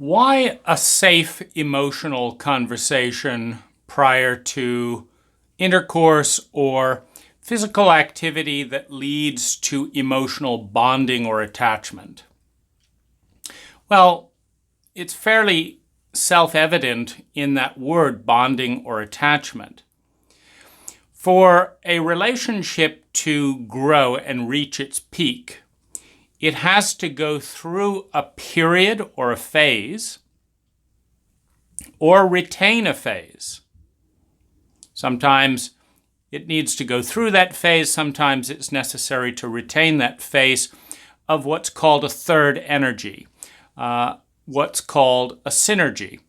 Why a safe emotional conversation prior to intercourse or physical activity that leads to emotional bonding or attachment? Well, it's fairly self-evident in that word, bonding or attachment. For a relationship to grow and reach its peak, it has to go through a period or a phase, or retain a phase. Sometimes it needs to go through that phase, sometimes it's necessary to retain that phase of what's called a third energy, what's called a synergy.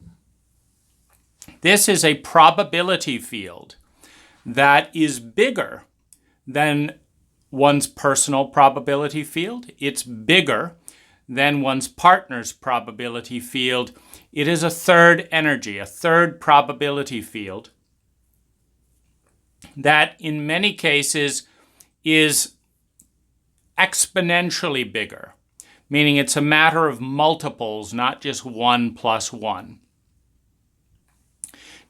This is a probability field that is bigger than one's personal probability field. It's bigger than one's partner's probability field. It is a third energy, a third probability field that in many cases is exponentially bigger, meaning it's a matter of multiples, not just 1 plus 1.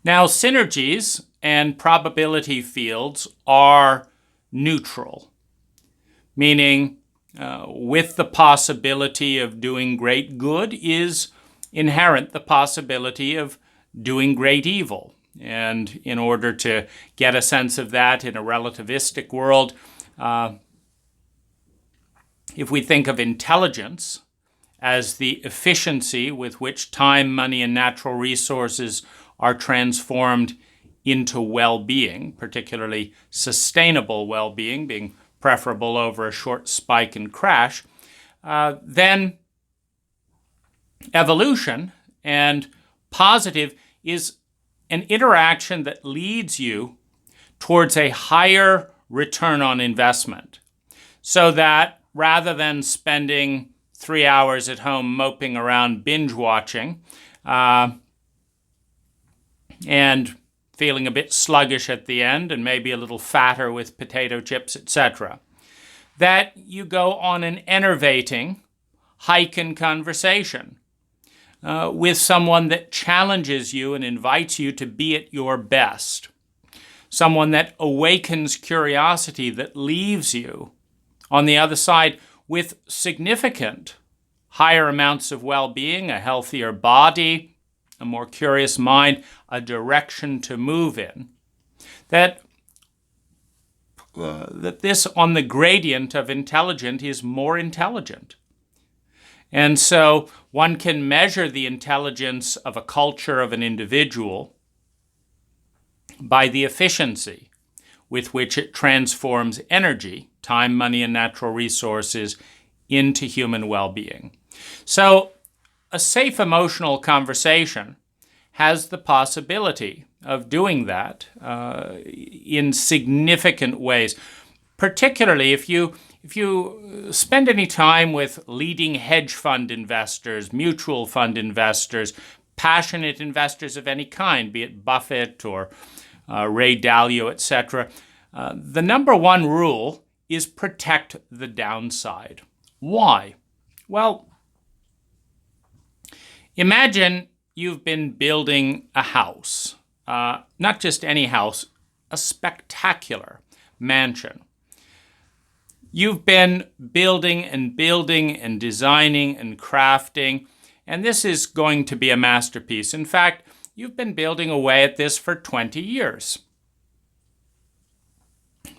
Now, synergies and probability fields are neutral, meaning with the possibility of doing great good is inherent the possibility of doing great evil. And in order to get a sense of that in a relativistic world, if we think of intelligence as the efficiency with which time, money, and natural resources are transformed into well-being, particularly sustainable well-being, being preferable over a short spike and crash, then evolution and positive is an interaction that leads you towards a higher return on investment. So that rather than spending 3 hours at home moping around binge watching and feeling a bit sluggish at the end and maybe a little fatter with potato chips, etc., that you go on an enervating hike in conversation with someone that challenges you and invites you to be at your best, someone that awakens curiosity, that leaves you on the other side with significant higher amounts of well-being, a healthier body, a more curious mind, a direction to move in, that this on the gradient of intelligent is more intelligent. And so one can measure the intelligence of a culture, of an individual, by the efficiency with which it transforms energy, time, money, and natural resources into human well-being. So a safe emotional conversation has the possibility of doing that in significant ways, particularly if you spend any time with leading hedge fund investors, mutual fund investors, passionate investors of any kind, be it Buffett or Ray Dalio, etc. The number one rule is protect the downside. Why? Well, imagine you've been building a house, not just any house, a spectacular mansion. You've been building and designing and crafting, and this is going to be a masterpiece. In fact, you've been building away at this for 20 years.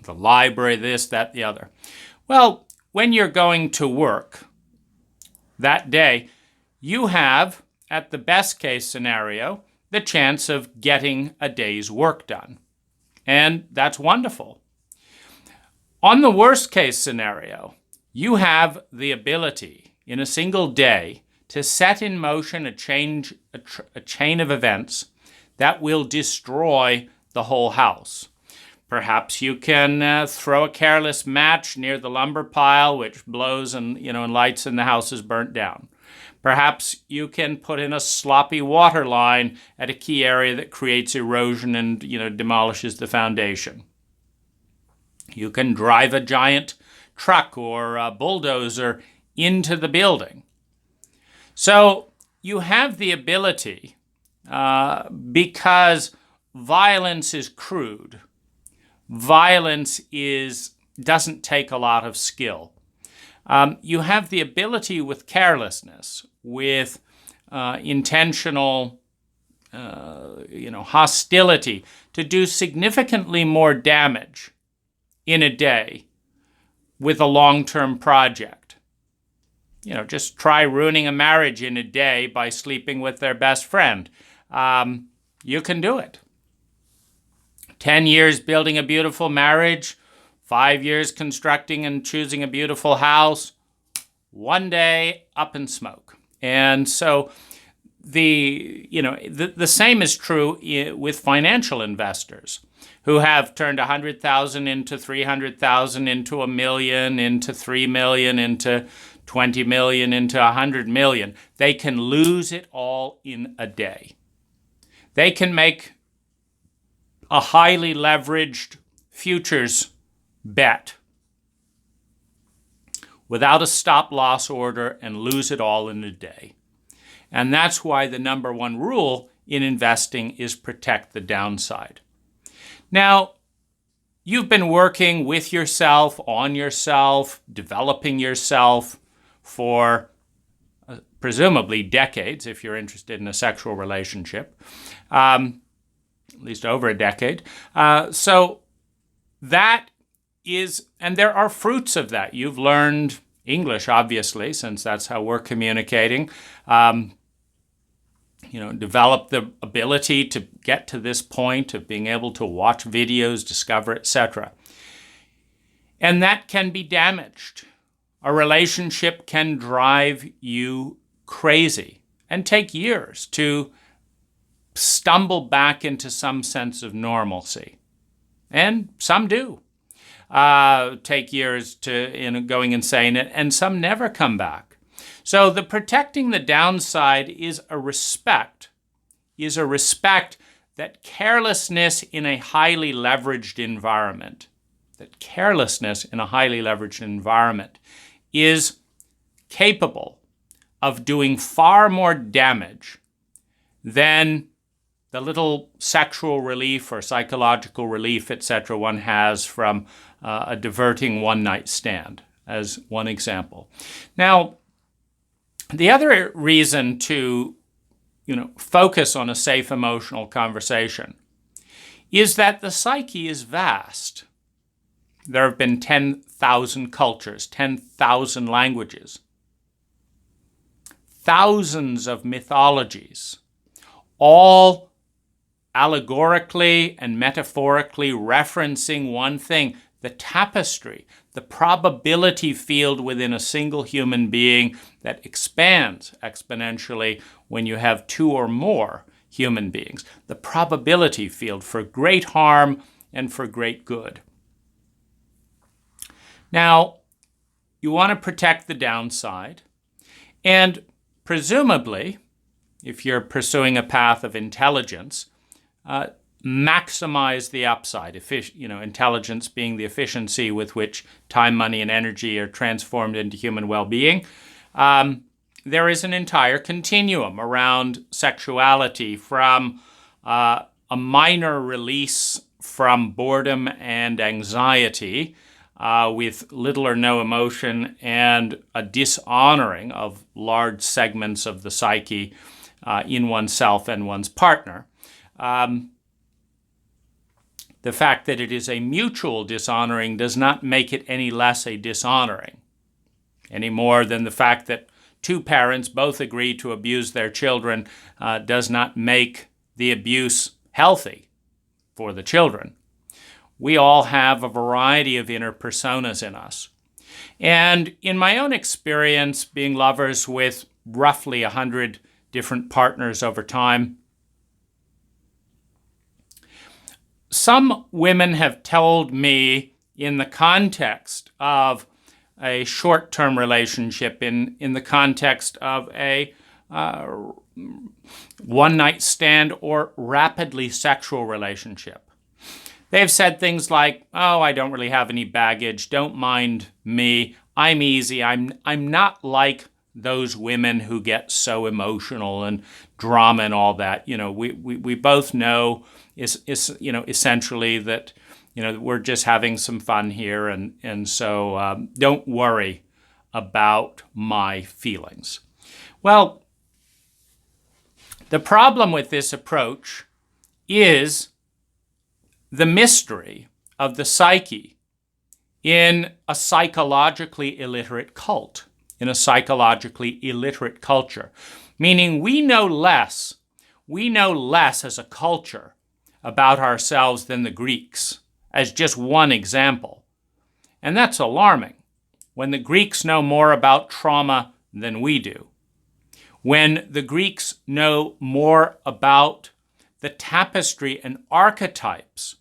The library, this, that, the other. Well, when you're going to work that day, you have, at the best case scenario, the chance of getting a day's work done. And that's wonderful. On the worst case scenario, you have the ability in a single day to set in motion a chain of events that will destroy the whole house. Perhaps you can throw a careless match near the lumber pile, which blows and lights and the house is burnt down. Perhaps you can put in a sloppy water line at a key area that creates erosion and demolishes the foundation. You can drive a giant truck or a bulldozer into the building. So you have the ability, because violence is crude. Violence doesn't take a lot of skill. You have the ability with carelessness, with intentional hostility, to do significantly more damage in a day with a long-term project. Just try ruining a marriage in a day by sleeping with their best friend. You can do it. 10 years building a beautiful marriage, 5 years constructing and choosing a beautiful house, one day up in smoke. And so the same is true with financial investors who have turned 100,000 into 300,000, into 1 million, into 3 million, into 20 million, into 100 million. They can lose it all in a day. They can make a highly leveraged futures bet without a stop-loss order and lose it all in a day. And that's why the number one rule in investing is protect the downside. Now, you've been working with yourself, on yourself, developing yourself for presumably decades, if you're interested in a sexual relationship, at least over a decade. So that is, and there are fruits of that. You've learned English, obviously, since that's how we're communicating. Develop the ability to get to this point of being able to watch videos, discover, etc. And that can be damaged. A relationship can drive you crazy and take years to stumble back into some sense of normalcy. And some do take years to going insane, and some never come back. So the protecting the downside is a respect that carelessness in a highly leveraged environment, is capable of doing far more damage than the little sexual relief or psychological relief, etc., one has from a diverting one-night stand, as one example. Now, the other reason to, focus on a safe emotional conversation is that the psyche is vast. There have been 10,000 cultures, 10,000 languages, thousands of mythologies, all allegorically and metaphorically referencing one thing: the tapestry, the probability field within a single human being that expands exponentially when you have two or more human beings. The probability field for great harm and for great good. Now, you want to protect the downside, and presumably, if you're pursuing a path of intelligence, maximize the upside. Intelligence being the efficiency with which time, money, and energy are transformed into human well-being. There is an entire continuum around sexuality, from a minor release from boredom and anxiety with little or no emotion, and a dishonoring of large segments of the psyche in oneself and one's partner. The fact that it is a mutual dishonoring does not make it any less a dishonoring, any more than the fact that two parents both agree to abuse their children does not make the abuse healthy for the children. We all have a variety of inner personas in us. And in my own experience, being lovers with roughly 100 different partners over time, some women have told me, in the context of a short-term relationship, in the context of a one-night stand or rapidly sexual relationship, they've said things like, "Oh, I don't really have any baggage. Don't mind me. I'm easy. I'm not like those women who get so emotional and drama and all that. We both know is essentially that we're just having some fun here, and so don't worry about my feelings. Well, the problem with this approach is the mystery of the psyche in a psychologically illiterate cult, in a psychologically illiterate culture, meaning we know less as a culture about ourselves than the Greeks, as just one example. And that's alarming. When the Greeks know more about trauma than we do, when the Greeks know more about the tapestry and archetypes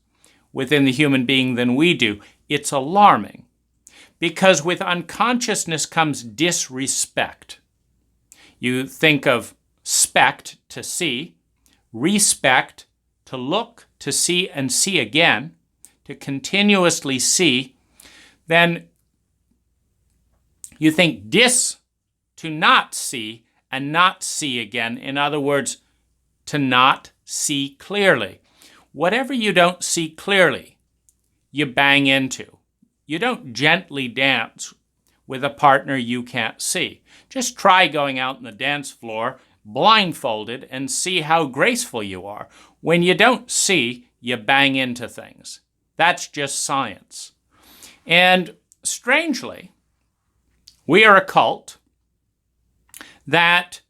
within the human being than we do, it's alarming. Because with unconsciousness comes disrespect. You think of spect, to see, respect, to look, to see and see again, to continuously see. Then you think dis, to not see and not see again. In other words, to not see clearly. Whatever you don't see clearly, you bang into. You don't gently dance with a partner you can't see. Just try going out on the dance floor blindfolded and see how graceful you are. When you don't see, you bang into things. That's just science. And strangely, we are a cult that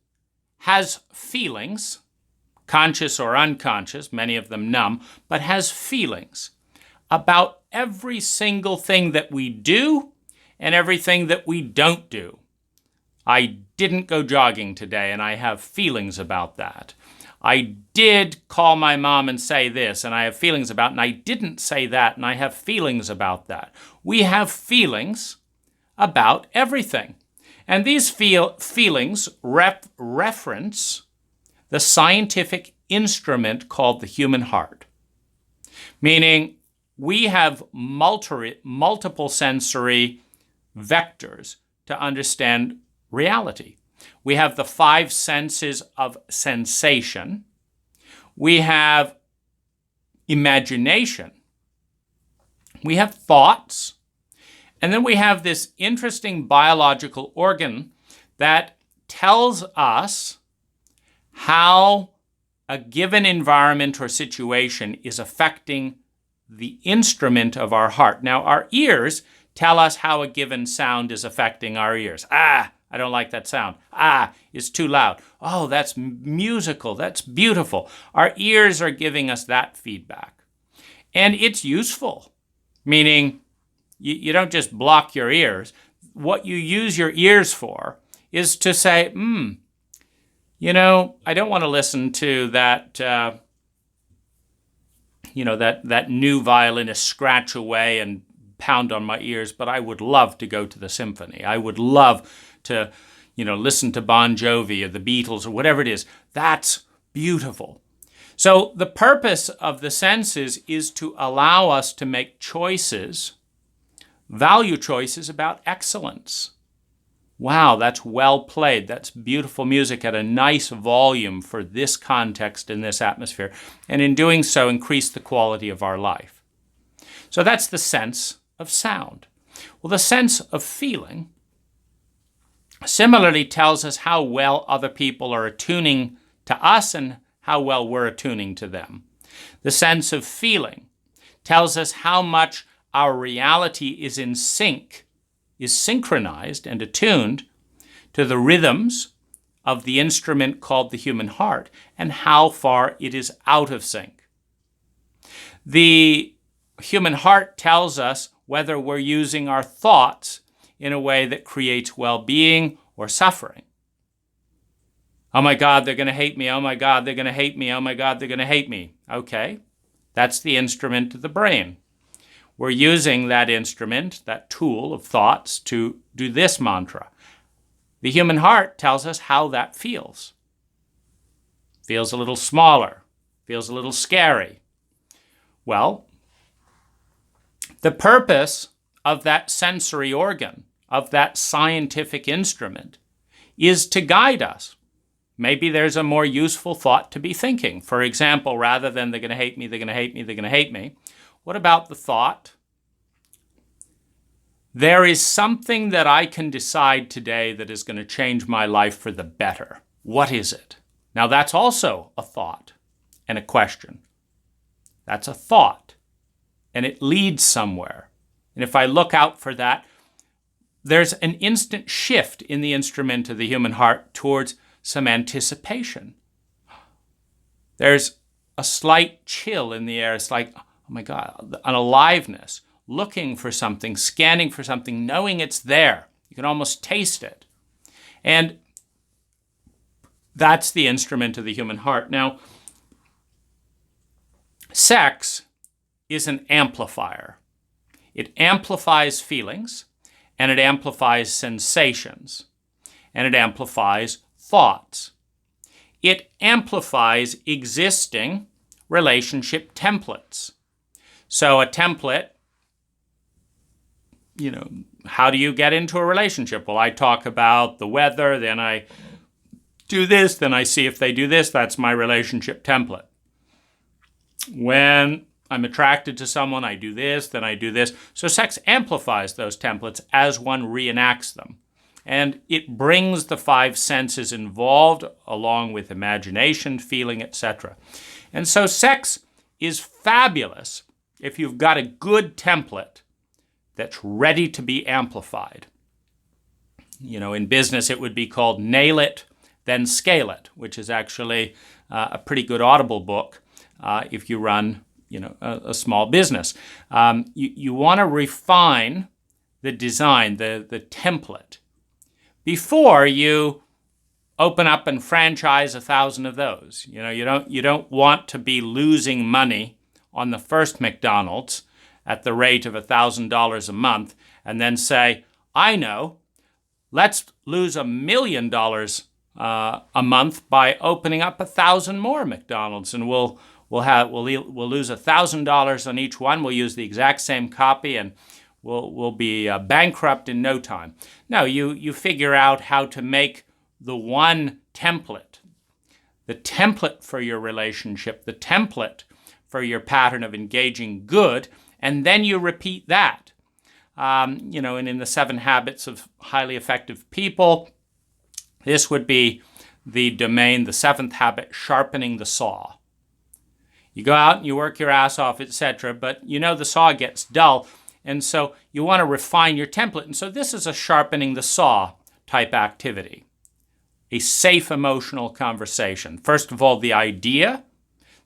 has feelings, conscious or unconscious, many of them numb, but has feelings about every single thing that we do and everything that we don't do. I didn't go jogging today, and I have feelings about that. I did call my mom and say this, and I have feelings about it, and I didn't say that, and I have feelings about that. We have feelings about everything. And these feelings reference the scientific instrument called the human heart, meaning we have multiple sensory vectors to understand reality. We have the 5 senses of sensation. We have imagination. We have thoughts. And then we have this interesting biological organ that tells us how a given environment or situation is affecting the instrument of our heart. Now, our ears tell us how a given sound is affecting our ears. I don't like that sound. It's too loud. Oh, that's musical. That's beautiful. Our ears are giving us that feedback. And it's useful, meaning you don't just block your ears. What you use your ears for is to say, I don't want to listen to that, that new violinist scratch away and pound on my ears, but I would love to go to the symphony. I would love to, listen to Bon Jovi or the Beatles or whatever it is. That's beautiful. So the purpose of the senses is to allow us to make choices, value choices about excellence. Wow, that's well played. That's beautiful music at a nice volume for this context and this atmosphere. And in doing so, increase the quality of our life. So that's the sense of sound. Well, the sense of feeling similarly tells us how well other people are attuning to us and how well we're attuning to them. The sense of feeling tells us how much our reality is in sync, is synchronized and attuned to the rhythms of the instrument called the human heart and how far it is out of sync. The human heart tells us whether we're using our thoughts in a way that creates well-being or suffering. Oh my God, they're going to hate me. Oh my God, they're going to hate me. Oh my God, they're going to hate me. Okay, that's the instrument of the brain. We're using that instrument, that tool of thoughts, to do this mantra. The human heart tells us how that feels. Feels a little smaller, feels a little scary. Well, the purpose of that sensory organ, of that scientific instrument, is to guide us. Maybe there's a more useful thought to be thinking. For example, rather than they're going to hate me, they're going to hate me, they're going to hate me, what about the thought, there is something that I can decide today that is going to change my life for the better. What is it? Now that's also a thought and a question. That's a thought, and it leads somewhere. And if I look out for that, there's an instant shift in the instrument of the human heart towards some anticipation. There's a slight chill in the air. It's like, oh my God, an aliveness, looking for something, scanning for something, knowing it's there. You can almost taste it. And that's the instrument of the human heart. Now, sex is an amplifier. It amplifies feelings, and it amplifies sensations, and it amplifies thoughts. It amplifies existing relationship templates. So a template, how do you get into a relationship? Well, I talk about the weather, then I do this, then I see if they do this. That's my relationship template. When I'm attracted to someone, I do this, then I do this. So sex amplifies those templates as one reenacts them. And it brings the five senses involved along with imagination, feeling, etc. And so sex is fabulous if you've got a good template that's ready to be amplified. In business, it would be called Nail It, Then Scale It, which is actually a pretty good Audible book if you run a small business. You want to refine the design, the template, before you open up and franchise 1,000 of those. You don't want to be losing money on the first McDonald's at the rate of $1,000 a month and then say, I know, let's lose $1 million a month by opening up 1,000 more McDonald's, and we'll lose $1,000 on each one. We'll use the exact same copy, and we'll be bankrupt in no time. No, you figure out how to make the one template, the template for your relationship, the template for your pattern of engaging good, and then you repeat that. And in the 7 Habits of Highly Effective People, this would be the domain, the 7th habit, sharpening the saw. You go out and you work your ass off, etc., but the saw gets dull, and so you want to refine your template. And so this is a sharpening the saw type activity, a safe emotional conversation. First of all, the idea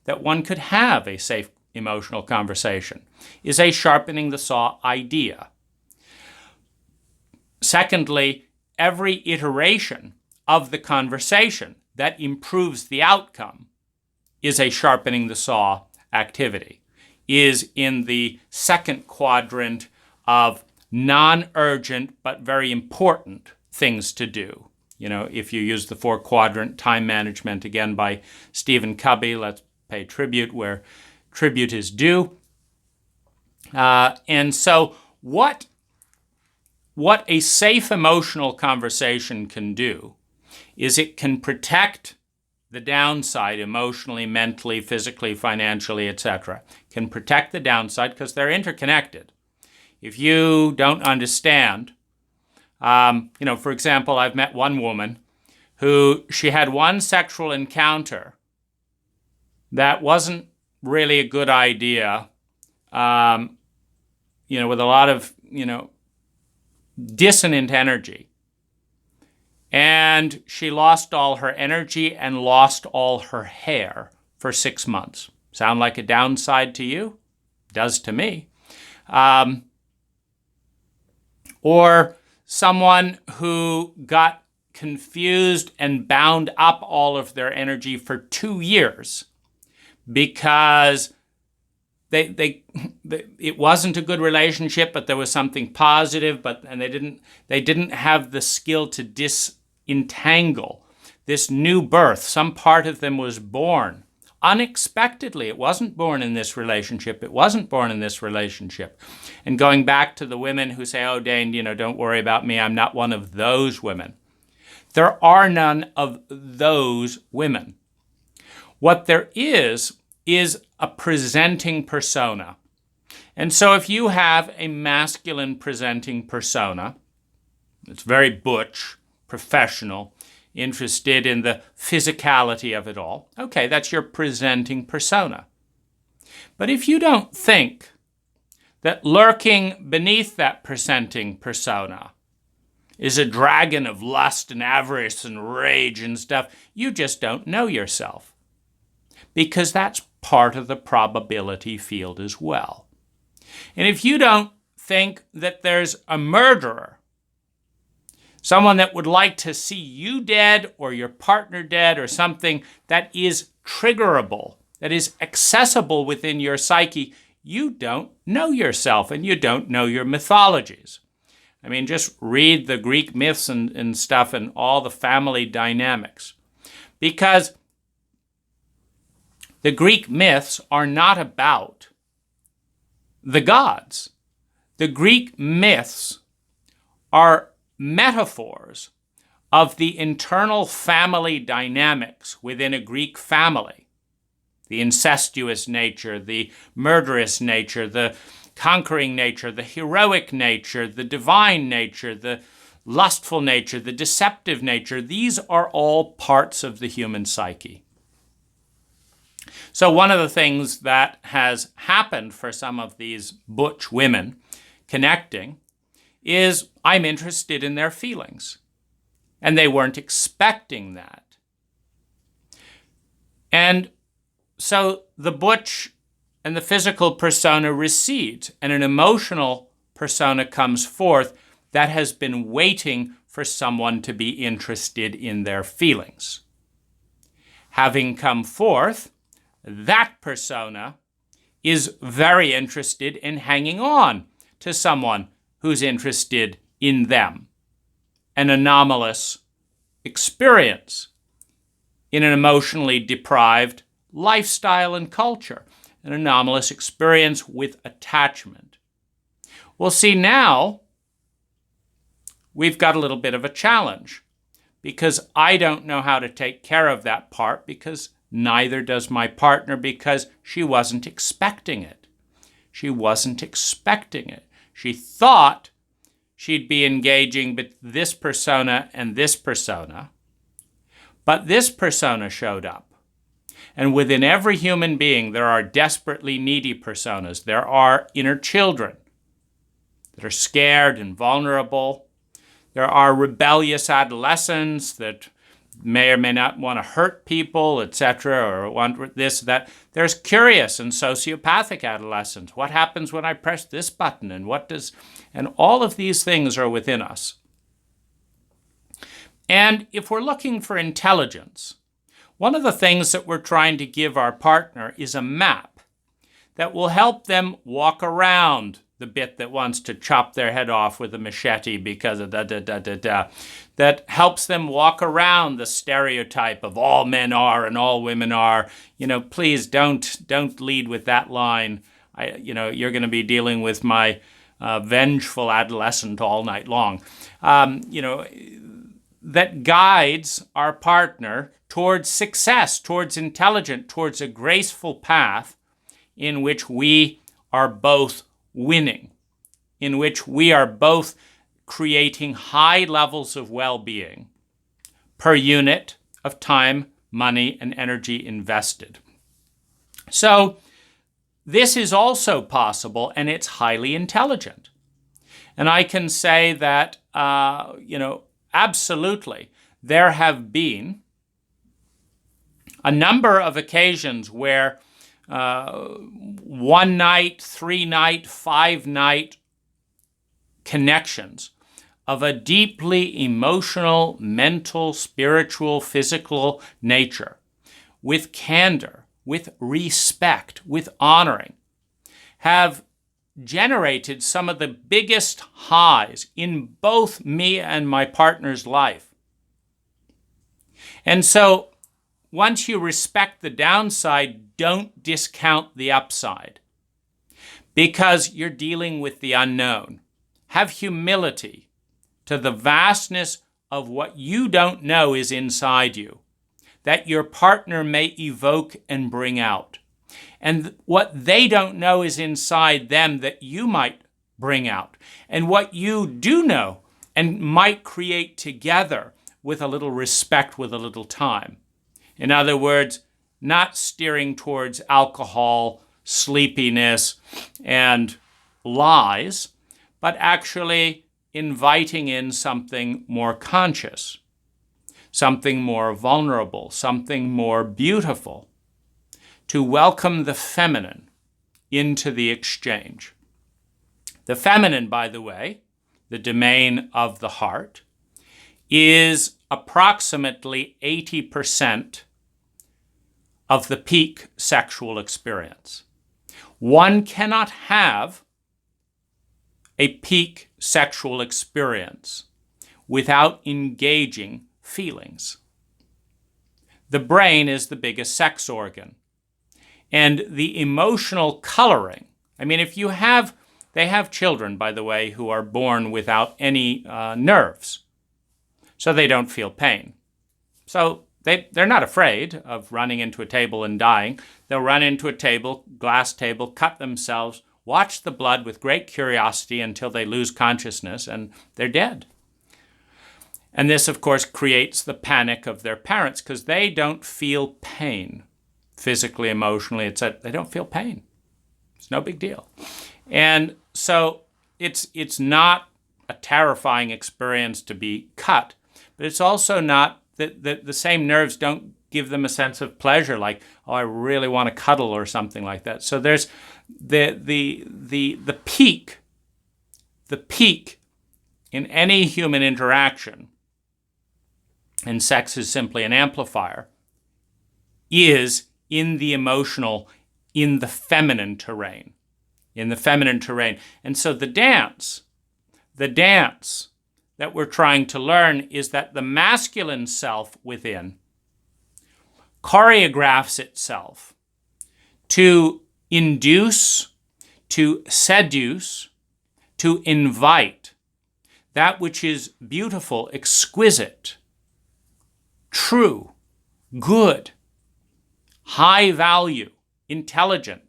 that one could have a safe emotional conversation is a sharpening the saw idea. Secondly, every iteration of the conversation that improves the outcome is a sharpening the saw activity, is in the second quadrant of non-urgent but very important things to do. If you use the 4-quadrant time management, again by Stephen Covey, let's pay tribute where tribute is due. And so what a safe emotional conversation can do is it can protect the downside emotionally, mentally, physically, financially, etc. Can protect the downside because they're interconnected. If you don't understand, for example, I've met one woman who she had one sexual encounter that wasn't really a good idea, with a lot of, dissonant energy. And she lost all her energy and lost all her hair for 6 months. Sound like a downside to you? Does to me. Or someone who got confused and bound up all of their energy for 2 years because it wasn't a good relationship, but there was something positive, and they didn't have the skill to disentangle this new birth. Some part of them was born unexpectedly. It wasn't born in this relationship. It wasn't born in this relationship. And going back to the women who say, oh, Dane, don't worry about me. I'm not one of those women. There are none of those women. What there is a presenting persona. And so if you have a masculine presenting persona, it's very butch, professional, interested in the physicality of it all, okay, that's your presenting persona. But if you don't think that lurking beneath that presenting persona is a dragon of lust and avarice and rage and stuff, you just don't know yourself. Because that's part of the probability field as well. And if you don't think that there's a murderer, someone that would like to see you dead or your partner dead or something that is triggerable, that is accessible within your psyche, you don't know yourself and you don't know your mythologies. I mean, just read the Greek myths and stuff and all the family dynamics. Because the Greek myths are not about the gods. The Greek myths are metaphors of the internal family dynamics within a Greek family. The incestuous nature, the murderous nature, the conquering nature, the heroic nature, the divine nature, the lustful nature, the deceptive nature. These are all parts of the human psyche. So one of the things that has happened for some of these butch women connecting is I'm interested in their feelings. And they weren't expecting that. And so the butch and the physical persona recedes, and an emotional persona comes forth that has been waiting for someone to be interested in their feelings. Having come forth, that persona is very interested in hanging on to someone who's interested in them. An anomalous experience in an emotionally deprived lifestyle and culture. An anomalous experience with attachment. Well, see, now we've got a little bit of a challenge because I don't know how to take care of that part because neither does my partner because she wasn't expecting it. She wasn't expecting it. She thought she'd be engaging with this persona and this persona, but this persona showed up. And within every human being, there are desperately needy personas. There are inner children that are scared and vulnerable. There are rebellious adolescents that may or may not want to hurt people, etc., or want this, that. There's curious and sociopathic adolescents. What happens when I press this button? And all of these things are within us. And if we're looking for intelligence, one of the things that we're trying to give our partner is a map that will help them walk around the bit that wants to chop their head off with a machete because of that helps them walk around the stereotype of all men are and all women are. Please don't lead with that line. You're going to be dealing with my vengeful adolescent all night long. That guides our partner towards success, towards intelligence, towards a graceful path in which we are both winning, in which we are both creating high levels of well-being per unit of time, money, and energy invested. So this is also possible, and it's highly intelligent. And I can say that, absolutely, there have been a number of occasions where 1 night, 3 night, 5 night connections of a deeply emotional, mental, spiritual, physical nature, with candor, with respect, with honoring, have generated some of the biggest highs in both me and my partner's life. And so, once you respect the downside, don't discount the upside, because you're dealing with the unknown. Have humility to the vastness of what you don't know is inside you, that your partner may evoke and bring out. And what they don't know is inside them that you might bring out. And what you do know and might create together with a little respect, with a little time. In other words, not steering towards alcohol, sleepiness, and lies, but actually inviting in something more conscious, something more vulnerable, something more beautiful, to welcome the feminine into the exchange. The feminine, by the way, the domain of the heart, is approximately 80% of the peak sexual experience. One cannot have a peak sexual experience without engaging feelings. The brain is the biggest sex organ. And the emotional coloring, they have children, by the way, who are born without any nerves, so they don't feel pain. So they're not afraid of running into a table and dying. They'll run into a glass table, cut themselves, watch the blood with great curiosity until they lose consciousness, and they're dead. And this, of course, creates the panic of their parents because they don't feel pain physically, emotionally. They don't feel pain. It's no big deal. And so it's not a terrifying experience to be cut, but it's also not that the same nerves don't give them a sense of pleasure, like, oh, I really want to cuddle or something like that. So there's the peak in any human interaction, and sex is simply an amplifier, is in the emotional, in the feminine terrain. And so the dance that we're trying to learn is that the masculine self within choreographs itself to induce, to seduce, to invite that which is beautiful, exquisite, true, good, high value, intelligent,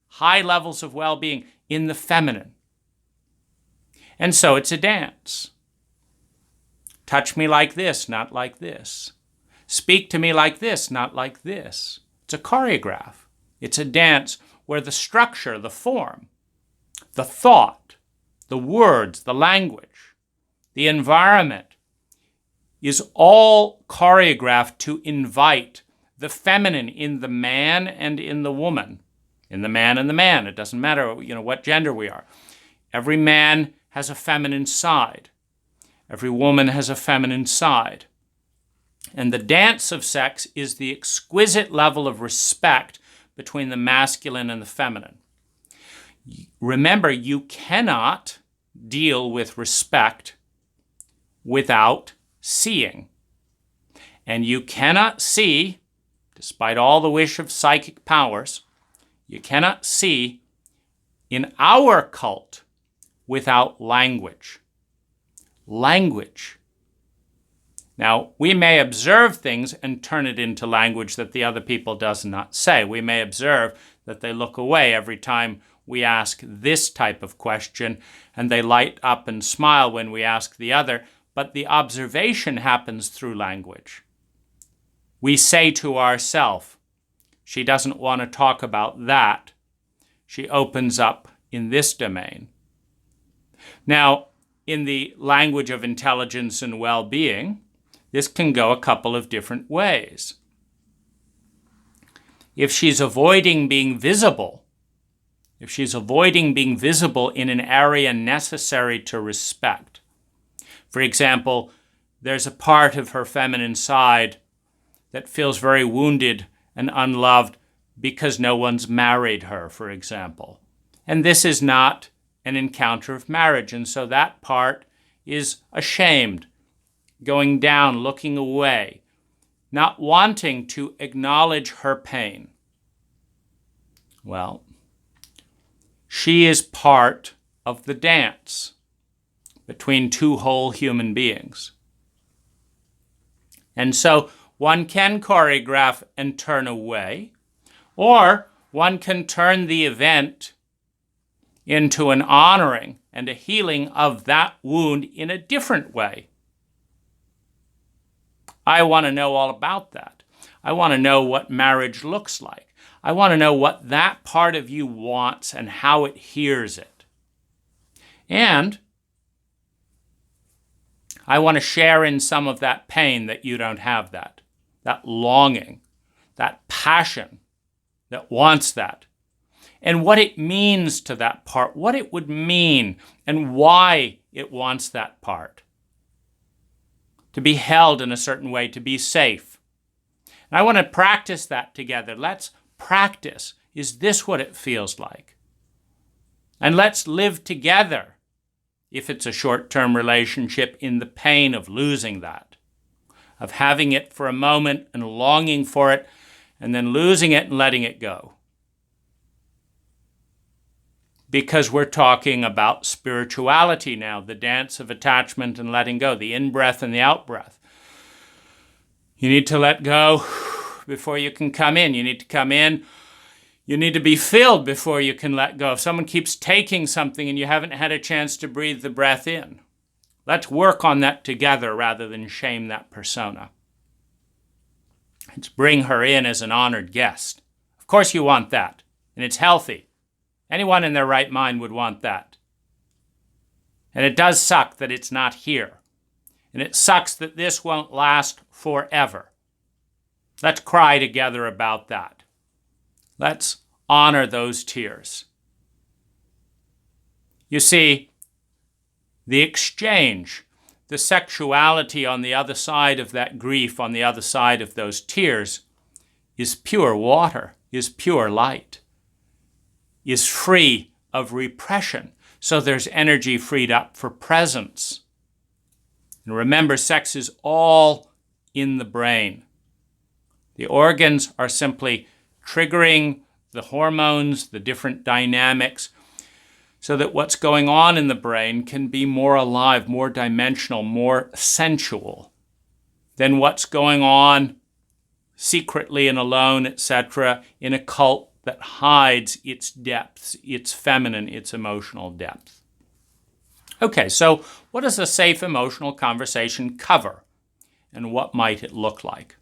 high levels of well-being in the feminine. And so it's a dance. Touch me like this, not like this. Speak to me like this, not like this. It's a choreograph. It's a dance where the structure, the form, the thought, the words, the language, the environment is all choreographed to invite the feminine in the man and in the woman, in the man and the man. It doesn't matter, what gender we are. Every man has a feminine side. Every woman has a feminine side. And the dance of sex is the exquisite level of respect between the masculine and the feminine. Remember, you cannot deal with respect without seeing. And you cannot see, despite all the wish of psychic powers, you cannot see in our cult without language. Language. Now, we may observe things and turn it into language that the other people does not say. We may observe that they look away every time we ask this type of question, and they light up and smile when we ask the other, but the observation happens through language. We say to ourselves, she doesn't want to talk about that. She opens up in this domain. Now, in the language of intelligence and well-being, this can go a couple of different ways. If she's avoiding being visible, in an area necessary to respect, for example, there's a part of her feminine side that feels very wounded and unloved because no one's married her, for example. And this is not an encounter of marriage, and so that part is ashamed, going down, looking away, not wanting to acknowledge her pain. Well, she is part of the dance between two whole human beings. And so one can choreograph and turn away, or one can turn the event into an honoring and a healing of that wound in a different way. I want to know all about that. I want to know what marriage looks like. I want to know what that part of you wants and how it hears it. And I want to share in some of that pain that you don't have that longing, that passion that wants that, and what it means to that part, what it would mean and why it wants that part. To be held in a certain way, to be safe. And I want to practice that together. Let's practice. Is this what it feels like? And let's live together, if it's a short-term relationship, in the pain of losing that, of having it for a moment and longing for it, and then losing it and letting it go. Because we're talking about spirituality now, the dance of attachment and letting go, the in-breath and the out-breath. You need to let go before you can come in. You need to come in. You need to be filled before you can let go. If someone keeps taking something and you haven't had a chance to breathe the breath in, let's work on that together rather than shame that persona. Let's bring her in as an honored guest. Of course you want that, and it's healthy. Anyone in their right mind would want that. And it does suck that it's not here. And it sucks that this won't last forever. Let's cry together about that. Let's honor those tears. You see, the exchange, the sexuality on the other side of that grief, on the other side of those tears, is pure water, is pure light, is free of repression. So there's energy freed up for presence. And remember, sex is all in the brain. The organs are simply triggering the hormones, the different dynamics, so that what's going on in the brain can be more alive, more dimensional, more sensual than what's going on secretly and alone, etc., in a cult that hides its depths, its feminine, its emotional depth. Okay, so what does a safe emotional conversation cover, and what might it look like?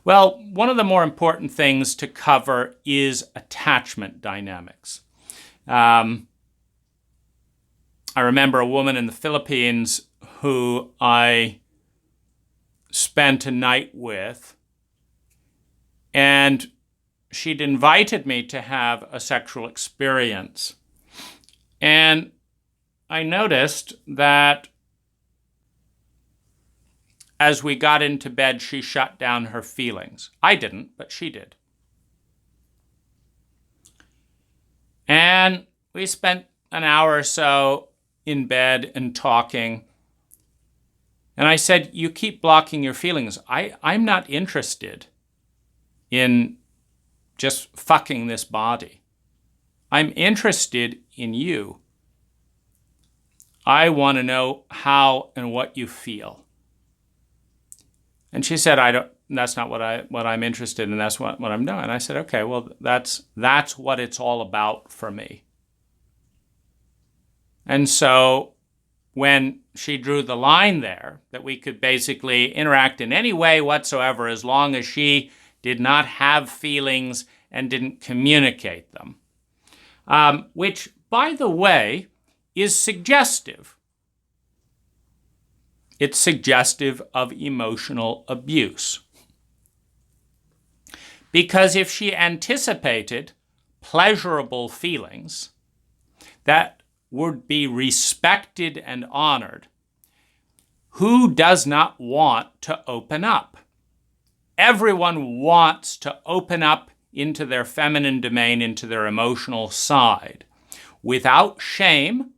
Well, one of the more important things to cover is attachment dynamics. I remember a woman in the Philippines who I spent a night with, and she'd invited me to have a sexual experience. And I noticed that as we got into bed, she shut down her feelings. I didn't, but she did. And we spent an hour or so in bed and talking. And I said, you keep blocking your feelings. I'm not interested in just fucking this body. I'm interested in you. I want to know how and what you feel. And she said, that's not what I'm interested in, that's what I'm doing. And I said, okay, well, that's what it's all about for me. And so when she drew the line there, that we could basically interact in any way whatsoever as long as she did not have feelings and didn't communicate them, which, by the way, is suggestive. It's suggestive of emotional abuse. Because if she anticipated pleasurable feelings that would be respected and honored, who does not want to open up? Everyone wants to open up into their feminine domain, into their emotional side, without shame,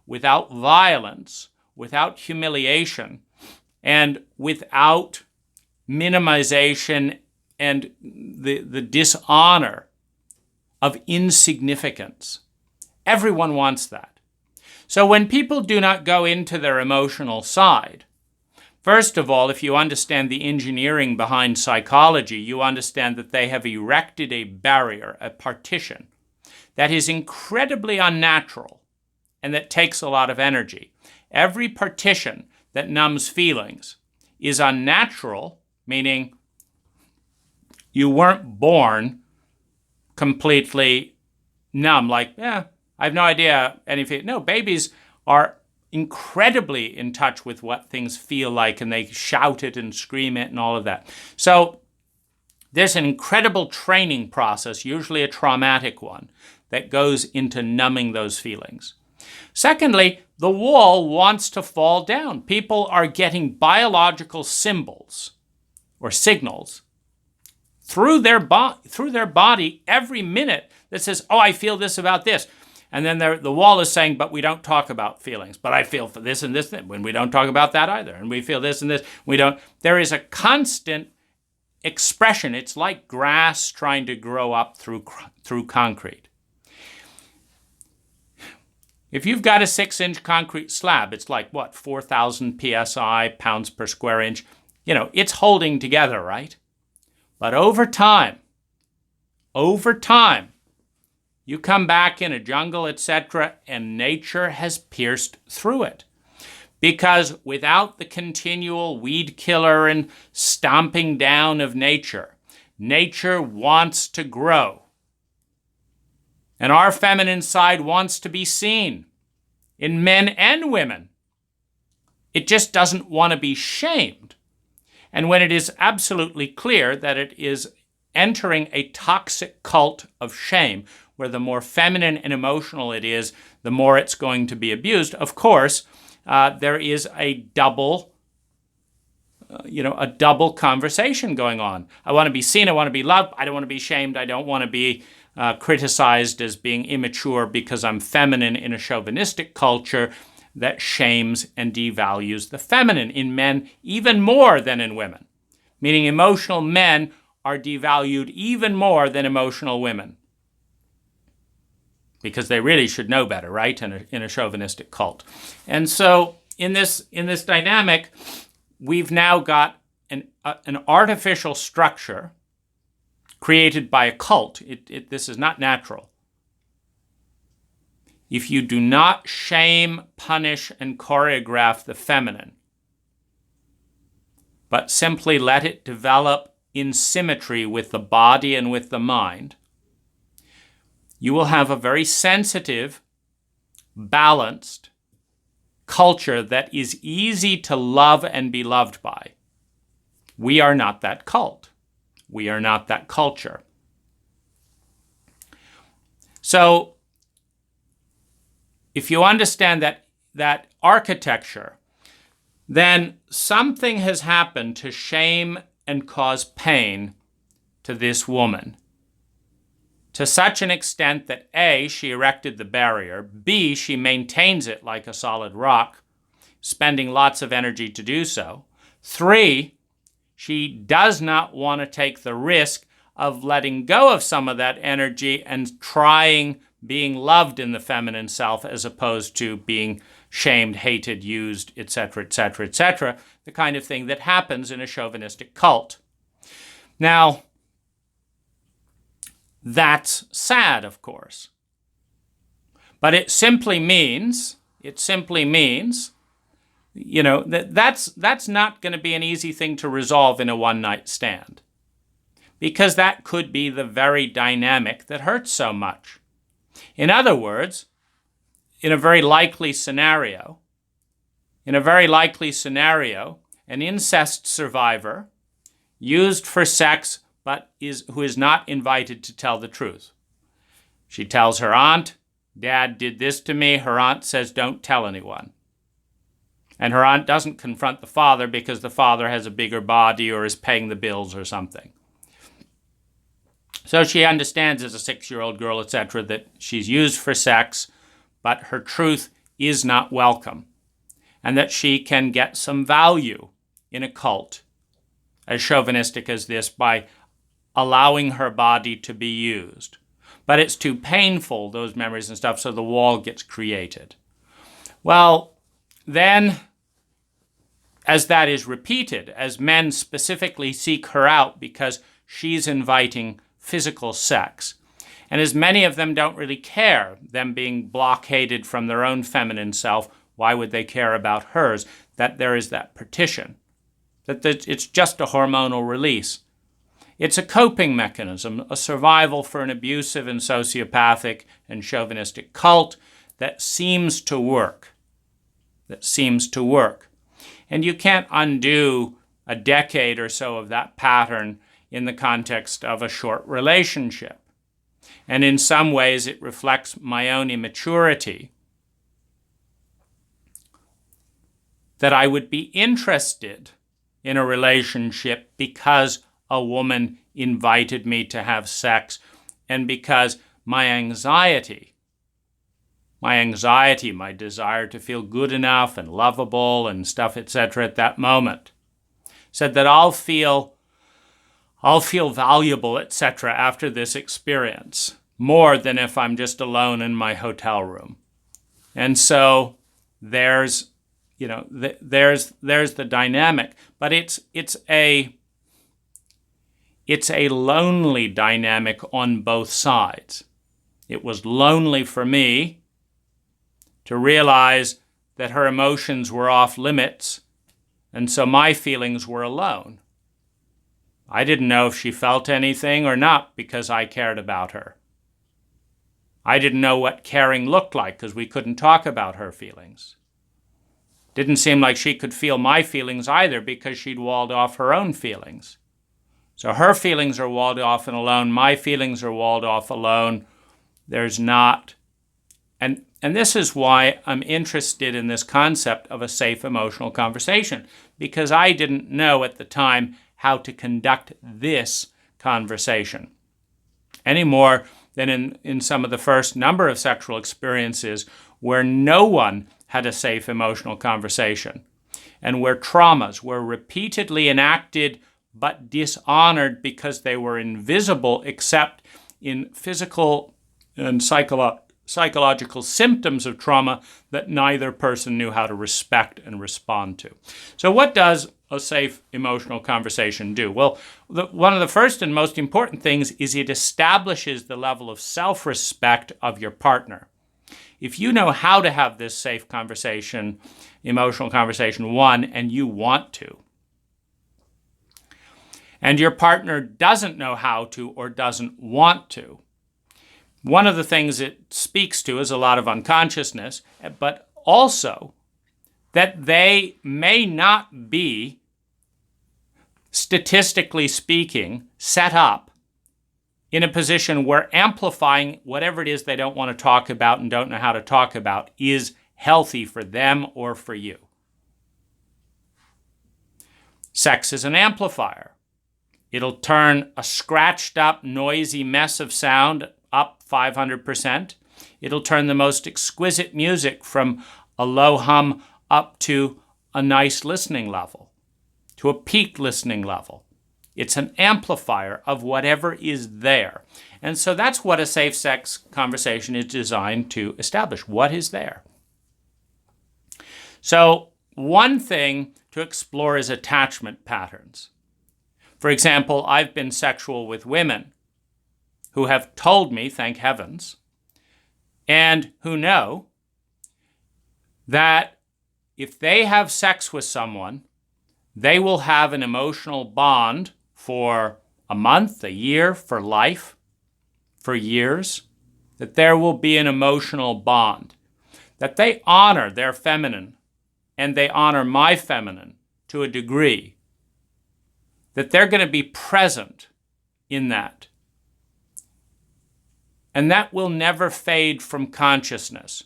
without violence, without humiliation, and without minimization and the dishonor of insignificance. Everyone wants that. So when people do not go into their emotional side, First of all, if you understand the engineering behind psychology, you understand that they have erected a barrier, a partition, that is incredibly unnatural and that takes a lot of energy. Every partition that numbs feelings is unnatural, meaning you weren't born completely numb, like, I have no idea anything. No, babies are incredibly in touch with what things feel like, and they shout it and scream it and all of that. So there's an incredible training process, usually a traumatic one, that goes into numbing those feelings. Secondly, the wall wants to fall down. People are getting biological symbols or signals through their body every minute that says, oh, I feel this about this. And then the wall is saying, but we don't talk about feelings. But I feel for this and this thing. When we don't talk about that either. And we feel this and this. We don't. There is a constant expression. It's like grass trying to grow up through concrete. If you've got a 6-inch concrete slab, it's like, 4,000 psi, pounds per square inch. It's holding together, right? But over time, you come back in a jungle, etc., and nature has pierced through it. Because without the continual weed killer and stomping down of nature, nature wants to grow. And our feminine side wants to be seen in men and women. It just doesn't want to be shamed. And when it is absolutely clear that it is entering a toxic cult of shame, where the more feminine and emotional it is, the more it's going to be abused, of course, there is a double conversation going on. I want to be seen, I want to be loved, I don't want to be shamed, I don't want to be criticized as being immature because I'm feminine in a chauvinistic culture that shames and devalues the feminine in men even more than in women. Meaning emotional men are devalued even more than emotional women. Because they really should know better, right, in a chauvinistic cult. And so in this dynamic, we've now got an artificial structure created by a cult. This is not natural. If you do not shame, punish, and choreograph the feminine, but simply let it develop in symmetry with the body and with the mind, you will have a very sensitive, balanced culture that is easy to love and be loved by. We are not that cult. We are not that culture. So, if you understand that architecture, then something has happened to shame and cause pain to this woman, to such an extent that A, she erected the barrier, B, she maintains it like a solid rock, spending lots of energy to do so. 3, she does not want to take the risk of letting go of some of that energy and trying being loved in the feminine self as opposed to being shamed, hated, used, etc., etc., etc., the kind of thing that happens in a chauvinistic cult. Now, that's sad, of course. But it simply means, that's not going to be an easy thing to resolve in a one-night stand. Because that could be the very dynamic that hurts so much. In other words, in a very likely scenario, an incest survivor used for sex but who is not invited to tell the truth. She tells her aunt, Dad did this to me. Her aunt says, don't tell anyone. And her aunt doesn't confront the father because the father has a bigger body or is paying the bills or something. So she understands as a 6-year-old girl, etc., that she's used for sex, but her truth is not welcome, and that she can get some value in a cult as chauvinistic as this by allowing her body to be used. But it's too painful, those memories and stuff, so the wall gets created. Well, then, as that is repeated, as men specifically seek her out because she's inviting physical sex. And as many of them don't really care, them being blockaded from their own feminine self, why would they care about hers? That there is that partition, that it's just a hormonal release. It's a coping mechanism, a survival for an abusive and sociopathic and chauvinistic cult that seems to work. And you can't undo a decade or so of that pattern in the context of a short relationship. And in some ways, it reflects my own immaturity, that I would be interested in a relationship because a woman invited me to have sex and because my anxiety, my desire to feel good enough and lovable and stuff, etc. at that moment, said that I'll feel valuable, etc. after this experience, more than if I'm just alone in my hotel room. And so there's the dynamic, but it's a lonely dynamic on both sides. It was lonely for me to realize that her emotions were off limits, and so my feelings were alone. I didn't know if she felt anything or not because I cared about her. I didn't know what caring looked like because we couldn't talk about her feelings. Didn't seem like she could feel my feelings either because she'd walled off her own feelings. So her feelings are walled off and alone. My feelings are walled off alone. There's not. And this is why I'm interested in this concept of a safe emotional conversation, because I didn't know at the time how to conduct this conversation any more than in some of the first number of sexual experiences where no one had a safe emotional conversation and where traumas were repeatedly enacted but dishonored because they were invisible except in physical and psychological symptoms of trauma that neither person knew how to respect and respond to. So what does a safe emotional conversation do? Well, one of the first and most important things is it establishes the level of self-respect of your partner. If you know how to have this safe conversation, emotional conversation, one, and you want to, and your partner doesn't know how to or doesn't want to, one of the things it speaks to is a lot of unconsciousness, but also that they may not be, statistically speaking, set up in a position where amplifying whatever it is they don't want to talk about and don't know how to talk about is healthy for them or for you. Sex is an amplifier. It'll turn a scratched up, noisy mess of sound up 500%. It'll turn the most exquisite music from a low hum up to a nice listening level, to a peak listening level. It's an amplifier of whatever is there. And so that's what a safe sex conversation is designed to establish. What is there? So one thing to explore is attachment patterns. For example, I've been sexual with women who have told me, thank heavens, and who know that if they have sex with someone, they will have an emotional bond for a month, a year, for life, for years, that there will be an emotional bond, that they honor their feminine and they honor my feminine to a degree, that they're going to be present in that. And that will never fade from consciousness,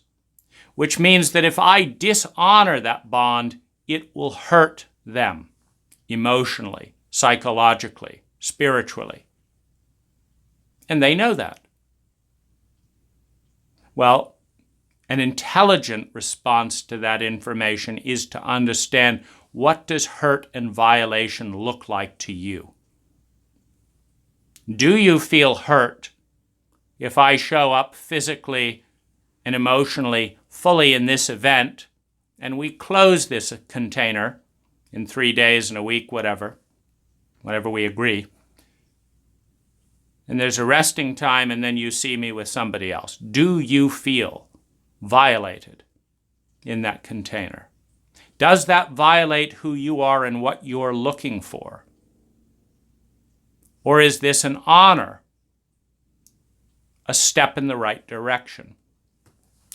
which means that if I dishonor that bond, it will hurt them emotionally, psychologically, spiritually. And they know that. Well, an intelligent response to that information is to understand, what does hurt and violation look like to you? Do you feel hurt if I show up physically and emotionally fully in this event and we close this container in 3 days, in a week, whatever we agree. And there's a resting time, and then you see me with somebody else. Do you feel violated in that container? Does that violate who you are and what you're looking for? Or is this an honor, a step in the right direction?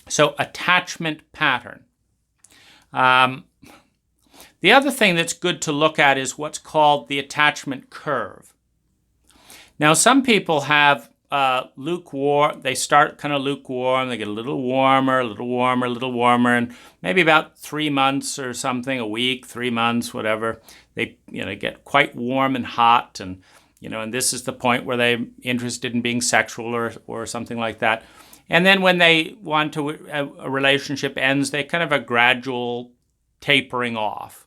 So, attachment pattern. The other thing that's good to look at is what's called the attachment curve. Now, some people have lukewarm. They start kind of lukewarm. They get a little warmer, a little warmer, a little warmer, and maybe about 3 months or something, a week, 3 months, whatever. They get quite warm and hot, and and this is the point where they're interested in being sexual or something like that. And then when they want to, a relationship ends, they kind of a gradual tapering off.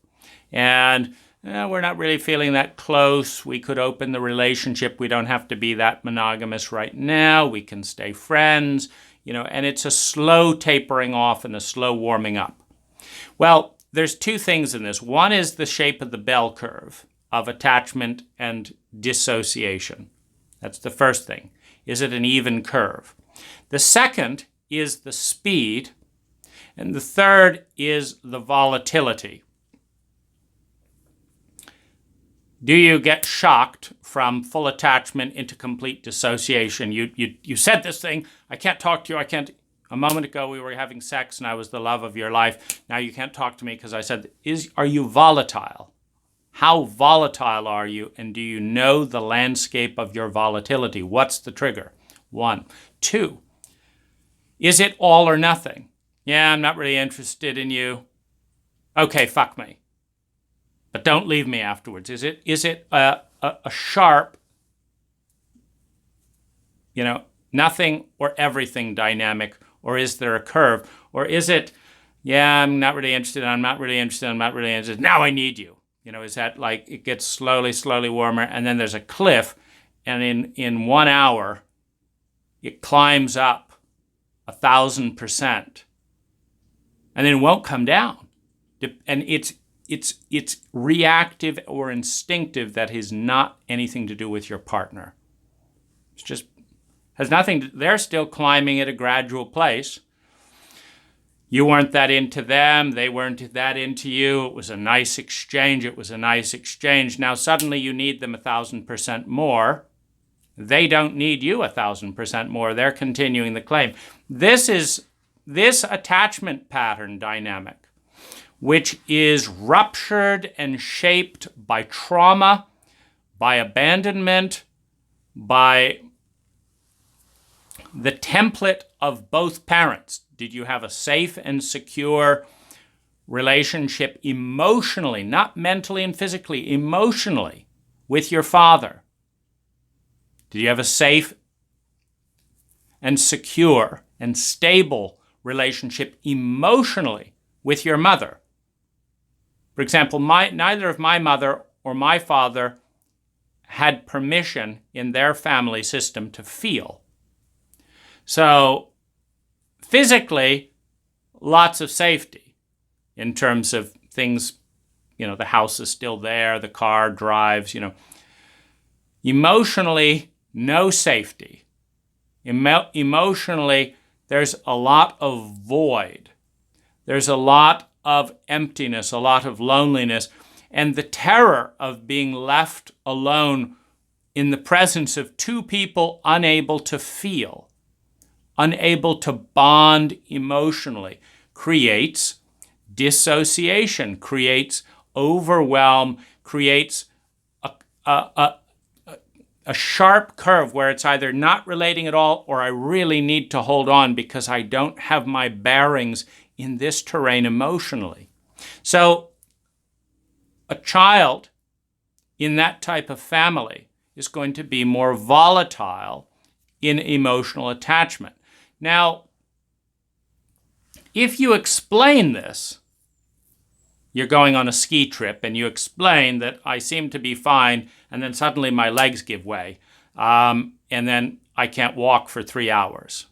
And we're not really feeling that close. We could open the relationship. We don't have to be that monogamous right now. We can stay friends, and it's a slow tapering off and a slow warming up. Well, there's two things in this. One is the shape of the bell curve of attachment and dissociation. That's the first thing. Is it an even curve? The second is the speed, and the third is the volatility. Do you get shocked from full attachment into complete dissociation? You said this thing, I can't talk to you, I can't. A moment ago we were having sex and I was the love of your life. Now you can't talk to me because I said, are you volatile? How volatile are you, and do you know the landscape of your volatility? What's the trigger? 1. 2, is it all or nothing? Yeah, I'm not really interested in you. Okay, fuck me. But don't leave me afterwards. Is it a sharp, nothing or everything dynamic, or is there a curve? Or is it, yeah, I'm not really interested, I'm not really interested, I'm not really interested, now I need you. Is that like it gets slowly warmer, and then there's a cliff, and in 1 hour, it climbs up 1,000%, and then won't come down. And it's reactive or instinctive that has not anything to do with your partner. It's just has nothing. They're still climbing at a gradual pace. You weren't that into them. They weren't that into you. It was a nice exchange. Now suddenly you need them 1,000% more. They don't need you 1,000% more. They're continuing the claim. This attachment pattern dynamic, which is ruptured and shaped by trauma, by abandonment, by the template of both parents. Did you have a safe and secure relationship emotionally, not mentally and physically, emotionally, with your father? Did you have a safe and secure and stable relationship emotionally with your mother? For example, neither of my mother or my father had permission in their family system to feel. So physically, lots of safety in terms of things, the house is still there, the car drives, Emotionally, no safety. Emotionally, there's a lot of void. There's a lot of emptiness, a lot of loneliness, and the terror of being left alone in the presence of two people unable to feel, unable to bond emotionally, creates dissociation, creates overwhelm, creates a sharp curve where it's either not relating at all or I really need to hold on because I don't have my bearings in this terrain emotionally. So a child in that type of family is going to be more volatile in emotional attachment. Now, if you explain this, you're going on a ski trip and you explain that I seem to be fine and then suddenly my legs give way and then I can't walk for 3 hours.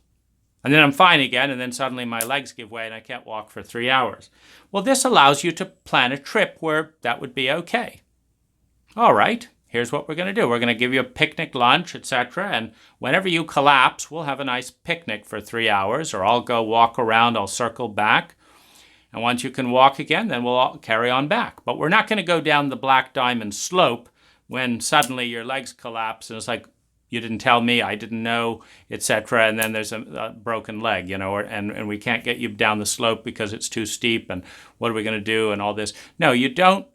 And then I'm fine again, and then suddenly my legs give way and I can't walk for 3 hours. Well, this allows you to plan a trip where that would be okay. All right, here's what we're going to do. We're going to give you a picnic lunch, etc. And whenever you collapse, we'll have a nice picnic for 3 hours, or I'll go walk around, I'll circle back. And once you can walk again, then we'll all carry on back. But we're not going to go down the Black Diamond slope when suddenly your legs collapse and it's like, you didn't tell me, I didn't know, etc. And then there's a broken leg, and we can't get you down the slope because it's too steep, and what are we going to do, and all this. No, you don't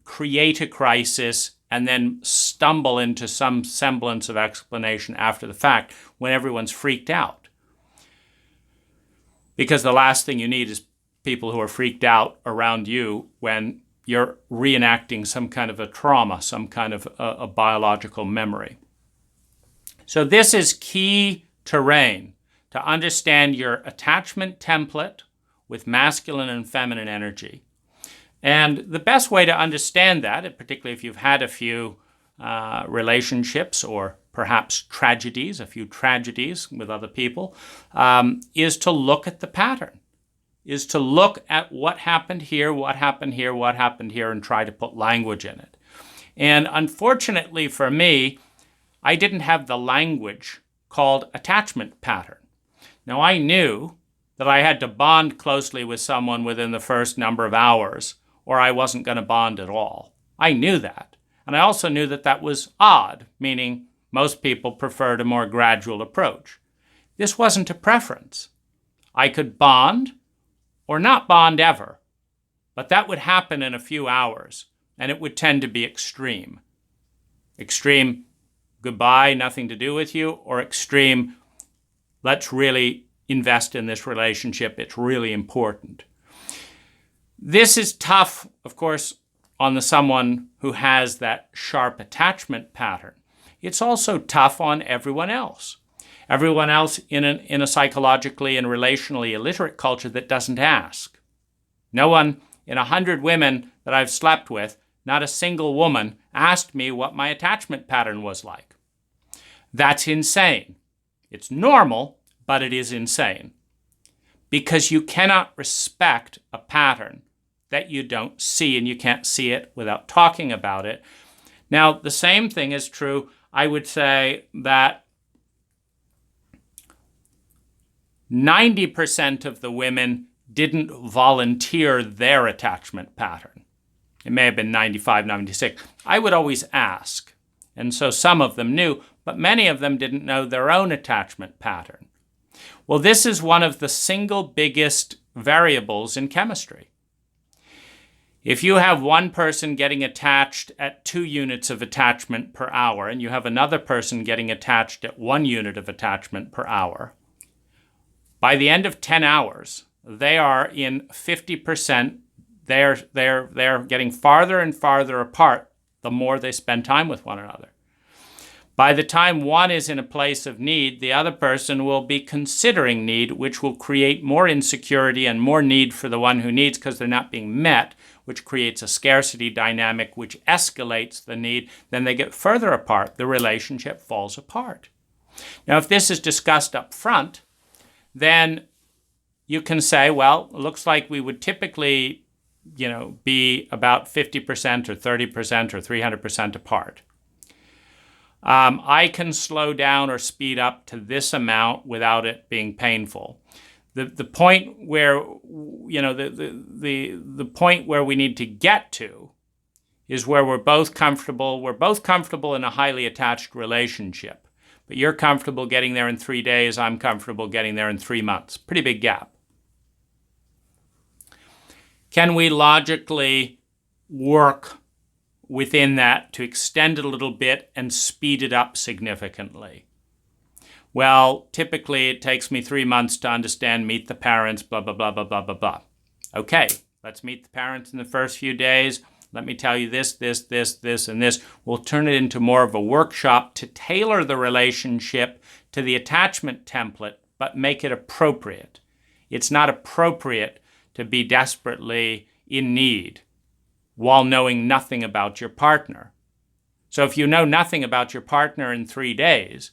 create a crisis and then stumble into some semblance of explanation after the fact when everyone's freaked out. Because the last thing you need is people who are freaked out around you when you're reenacting some kind of a trauma, some kind of a biological memory. So this is key terrain to understand your attachment template with masculine and feminine energy. And the best way to understand that, particularly if you've had a few relationships or perhaps tragedies, a few tragedies with other people, is to look at the pattern, is to look at what happened here, what happened here, what happened here, and try to put language in it. And unfortunately for me, I didn't have the language called attachment pattern. Now, I knew that I had to bond closely with someone within the first number of hours, or I wasn't going to bond at all. I knew that. And I also knew that that was odd, meaning most people preferred a more gradual approach. This wasn't a preference. I could bond or not bond ever, but that would happen in a few hours, and it would tend to be extreme. Extreme, goodbye, nothing to do with you, or extreme, let's really invest in this relationship, it's really important. This is tough, of course, on someone who has that sharp attachment pattern. It's also tough on everyone else. Everyone else in a psychologically and relationally illiterate culture that doesn't ask. No one in 100 women that I've slept with, not a single woman asked me what my attachment pattern was like. That's insane. It's normal, but it is insane. Because you cannot respect a pattern that you don't see, and you can't see it without talking about it. Now, the same thing is true, I would say, that 90% of the women didn't volunteer their attachment pattern. It may have been 95, 96. I would always ask. And so some of them knew, but many of them didn't know their own attachment pattern. Well, this is one of the single biggest variables in chemistry. If you have one person getting attached at 2 units of attachment per hour, and you have another person getting attached at 1 unit of attachment per hour, by the end of 10 hours, they are in 50%, they're getting farther and farther apart the more they spend time with one another. By the time one is in a place of need, the other person will be considering need, which will create more insecurity and more need for the one who needs because they're not being met, which creates a scarcity dynamic, which escalates the need. Then they get further apart. The relationship falls apart. Now, if this is discussed up front, then you can say, well, it looks like we would typically, be about 50% or 30% or 300% apart. I can slow down or speed up to this amount without it being painful. The point where, the point where we need to get to is where we're both comfortable. We're both comfortable in a highly attached relationship. But you're comfortable getting there in 3 days. I'm comfortable getting there in 3 months. Pretty big gap. Can we logically work within that to extend it a little bit and speed it up significantly? Well, typically it takes me 3 months to understand, meet the parents, blah, blah, blah, blah, blah, blah, blah. Okay, let's meet the parents in the first few days. Let me tell you this, this, this, this, and this. We'll turn it into more of a workshop to tailor the relationship to the attachment template, but make it appropriate. It's not appropriate to be desperately in need while knowing nothing about your partner. So if you know nothing about your partner in 3 days,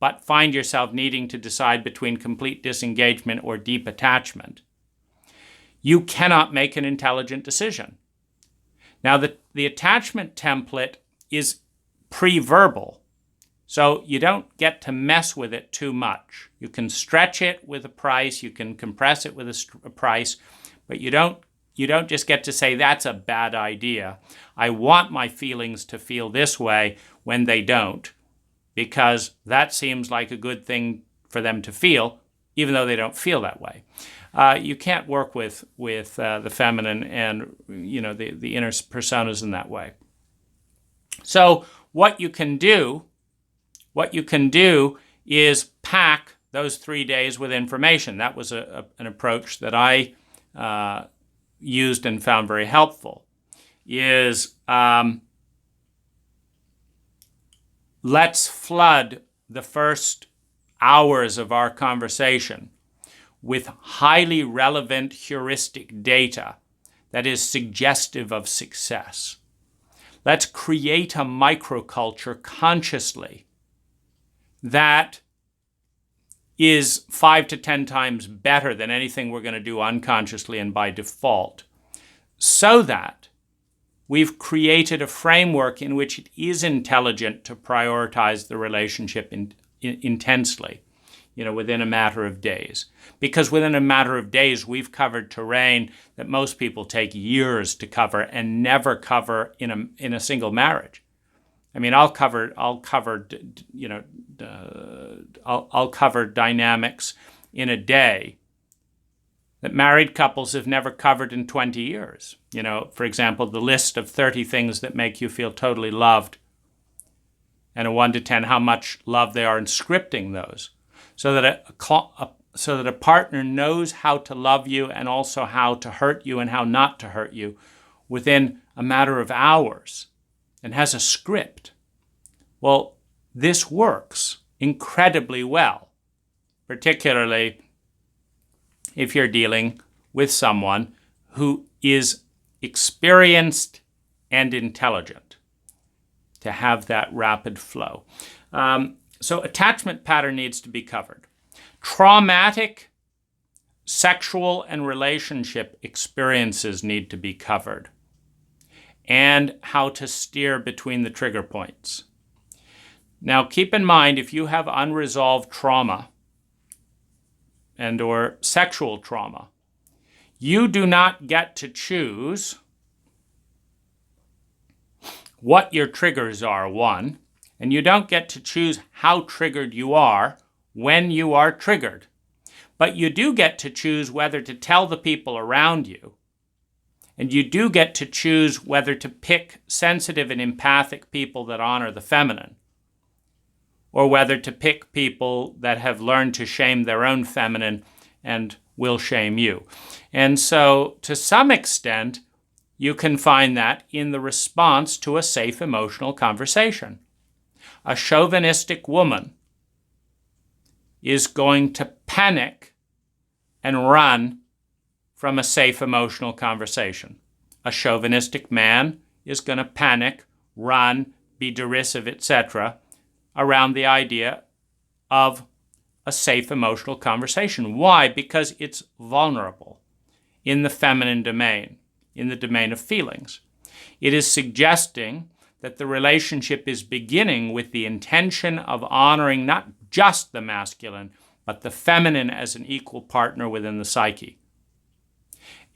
but find yourself needing to decide between complete disengagement or deep attachment, you cannot make an intelligent decision. Now, the attachment template is pre-verbal, so you don't get to mess with it too much. You can stretch it with a price, you can compress it with a price, but you don't just get to say, that's a bad idea. I want my feelings to feel this way when they don't, because that seems like a good thing for them to feel, even though they don't feel that way. You can't work with the feminine and the inner personas in that way. So what you can do is pack those 3 days with information. That was an approach that I used and found very helpful. Let's flood the first hours of our conversation with highly relevant heuristic data that is suggestive of success. Let's create a microculture consciously that is 5 to 10 times better than anything we're going to do unconsciously and by default, so that we've created a framework in which it is intelligent to prioritize the relationship intensely, within a matter of days. Because within a matter of days, we've covered terrain that most people take years to cover and never cover in a single marriage. I mean, I'll cover dynamics in a day that married couples have never covered in 20 years. For example, the list of 30 things that make you feel totally loved, and a 1 to 10 how much love they are, and scripting those so that a partner knows how to love you and also how to hurt you and how not to hurt you within a matter of hours, and has a script. Well, this works incredibly well, particularly if you're dealing with someone who is experienced and intelligent, to have that rapid flow. So attachment pattern needs to be covered. Traumatic sexual and relationship experiences need to be covered, and how to steer between the trigger points. Now, keep in mind, if you have unresolved trauma and or sexual trauma, you do not get to choose what your triggers are, one, and you don't get to choose how triggered you are when you are triggered. But you do get to choose whether to tell the people around you, and you do get to choose whether to pick sensitive and empathic people that honor the feminine, or whether to pick people that have learned to shame their own feminine and will shame you. And so, to some extent, you can find that in the response to a safe emotional conversation. A chauvinistic woman is going to panic and run from a safe emotional conversation. A chauvinistic man is going to panic, run, be derisive, etc., around the idea of a safe emotional conversation. Why? Because it's vulnerable in the feminine domain, in the domain of feelings. It is suggesting that the relationship is beginning with the intention of honoring not just the masculine, but the feminine as an equal partner within the psyche.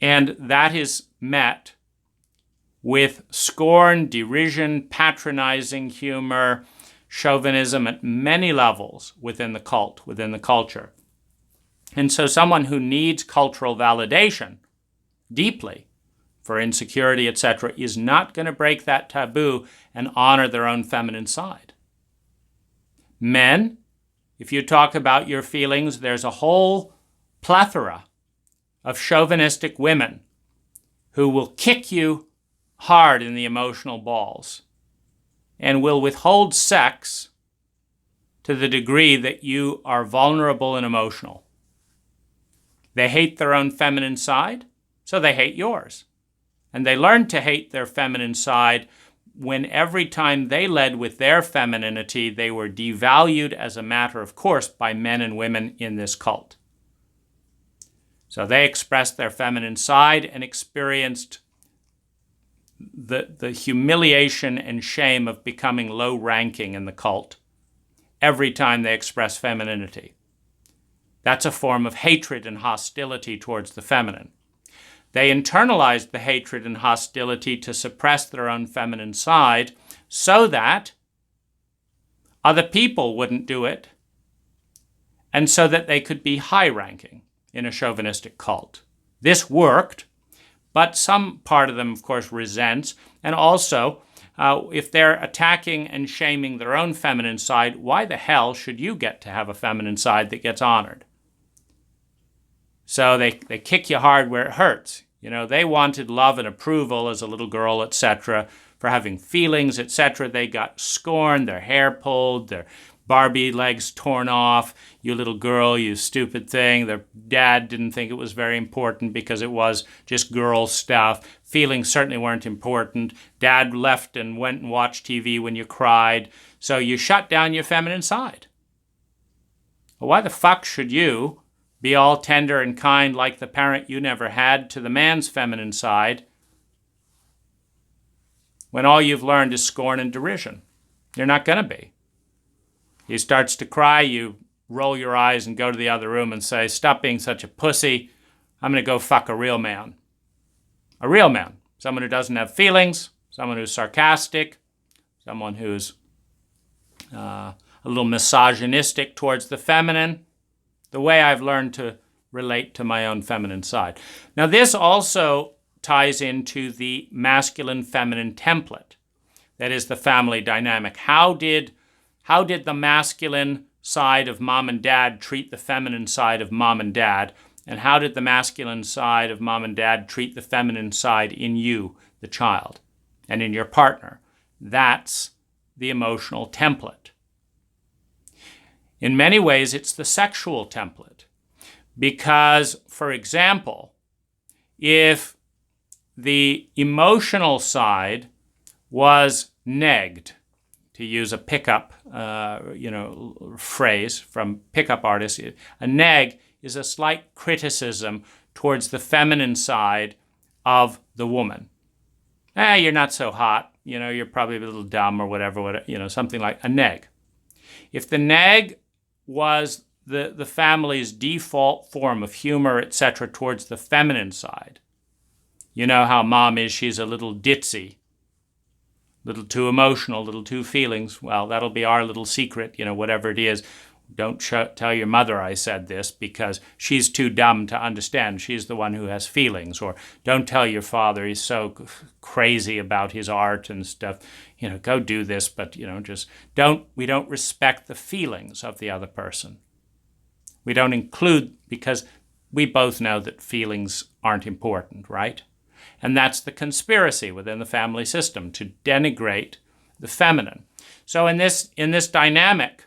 And that is met with scorn, derision, patronizing humor, chauvinism at many levels within the cult, within the culture. And so someone who needs cultural validation deeply for insecurity, etc., is not going to break that taboo and honor their own feminine side. Men, if you talk about your feelings, there's a whole plethora of chauvinistic women who will kick you hard in the emotional balls and will withhold sex to the degree that you are vulnerable and emotional. They hate their own feminine side, so they hate yours. And they learn to hate their feminine side when every time they led with their femininity, they were devalued as a matter of course by men and women in this cult. So they expressed their feminine side and experienced the humiliation and shame of becoming low-ranking in the cult every time they expressed femininity. That's a form of hatred and hostility towards the feminine. They internalized the hatred and hostility to suppress their own feminine side so that other people wouldn't do it, and so that they could be high-ranking in a chauvinistic cult. This worked, but some part of them, of course, resents, and also, if they're attacking and shaming their own feminine side, why the hell should you get to have a feminine side that gets honored? So they kick you hard where it hurts. You know, they wanted love and approval as a little girl, etc., for having feelings, etc. They got scorned, their hair pulled, their Barbie legs torn off. You little girl, you stupid thing. Their dad didn't think it was very important because it was just girl stuff. Feelings certainly weren't important. Dad left and went and watched TV when you cried. So you shut down your feminine side. Well, why the fuck should you be all tender and kind like the parent you never had to the man's feminine side when all you've learned is scorn and derision? You're not going to be. He starts to cry, you roll your eyes and go to the other room and say, stop being such a pussy. I'm going to go fuck a real man. A real man. Someone who doesn't have feelings, someone who's sarcastic, someone who's a little misogynistic towards the feminine, the way I've learned to relate to my own feminine side. Now, this also ties into the masculine-feminine template. That is the family dynamic. How did the masculine side of mom and dad treat the feminine side of mom and dad? And how did the masculine side of mom and dad treat the feminine side in you, the child, and in your partner? That's the emotional template. In many ways, it's the sexual template. Because, for example, if the emotional side was negged, to use a pickup phrase from pickup artists, a neg is a slight criticism towards the feminine side of the woman. You're not so hot, you're probably a little dumb or whatever, something like a neg. If the neg was the family's default form of humor, etc., towards the feminine side, you know how mom is, she's a little ditzy, little too emotional, little too feelings. Well, that'll be our little secret, whatever it is. Don't tell your mother I said this because she's too dumb to understand. She's the one who has feelings. Or don't tell your father he's so crazy about his art and stuff. Go do this, but, we don't respect the feelings of the other person. We don't include, because we both know that feelings aren't important, right? And that's the conspiracy within the family system, to denigrate the feminine. So in this dynamic,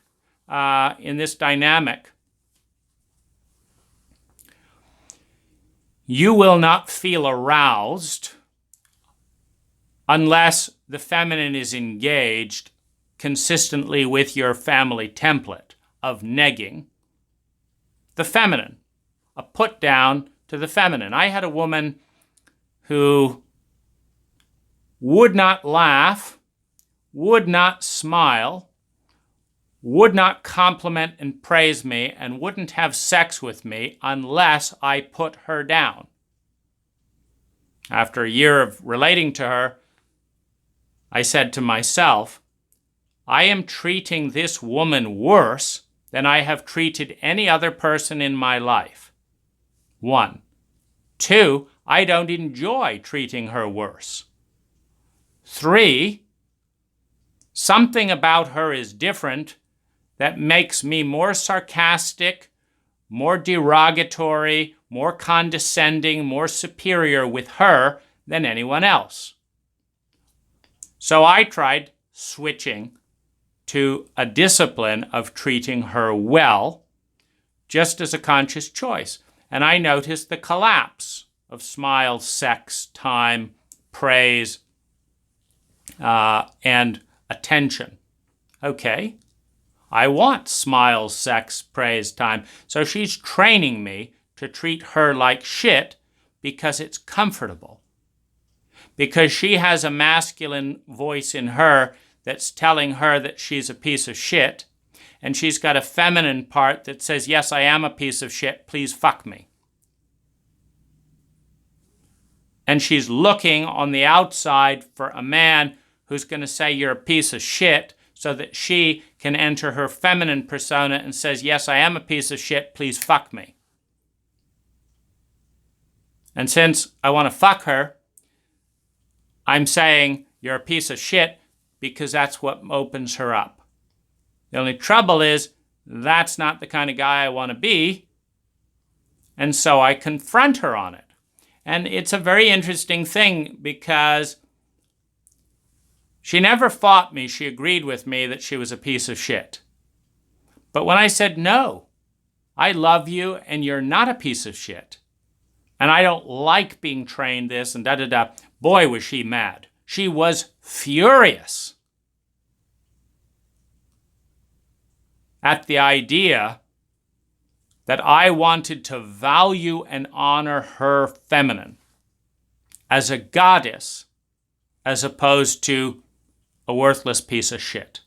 you will not feel aroused unless the feminine is engaged consistently with your family template of negging the feminine, a put down to the feminine. I had a woman who would not laugh, would not smile, would not compliment and praise me, and wouldn't have sex with me unless I put her down. After a year of relating to her, I said to myself, I am treating this woman worse than I have treated any other person in my life. 1. 2, I don't enjoy treating her worse. 3, something about her is different that makes me more sarcastic, more derogatory, more condescending, more superior with her than anyone else. So I tried switching to a discipline of treating her well, just as a conscious choice. And I noticed the collapse of smile, sex, time, praise, and attention. Okay, I want smiles, sex, praise, time. So she's training me to treat her like shit because it's comfortable. Because she has a masculine voice in her that's telling her that she's a piece of shit, and she's got a feminine part that says, yes, I am a piece of shit, please fuck me. And she's looking on the outside for a man who's going to say you're a piece of shit so that she can enter her feminine persona and says, yes, I am a piece of shit, please fuck me. And since I want to fuck her, I'm saying you're a piece of shit because that's what opens her up. The only trouble is that's not the kind of guy I want to be, and so I confront her on it. And it's a very interesting thing because she never fought me. She agreed with me that she was a piece of shit. But when I said, no, I love you and you're not a piece of shit, and I don't like being trained this and da-da-da, boy, was she mad. She was furious at the idea that I wanted to value and honor her feminine as a goddess as opposed to a worthless piece of shit.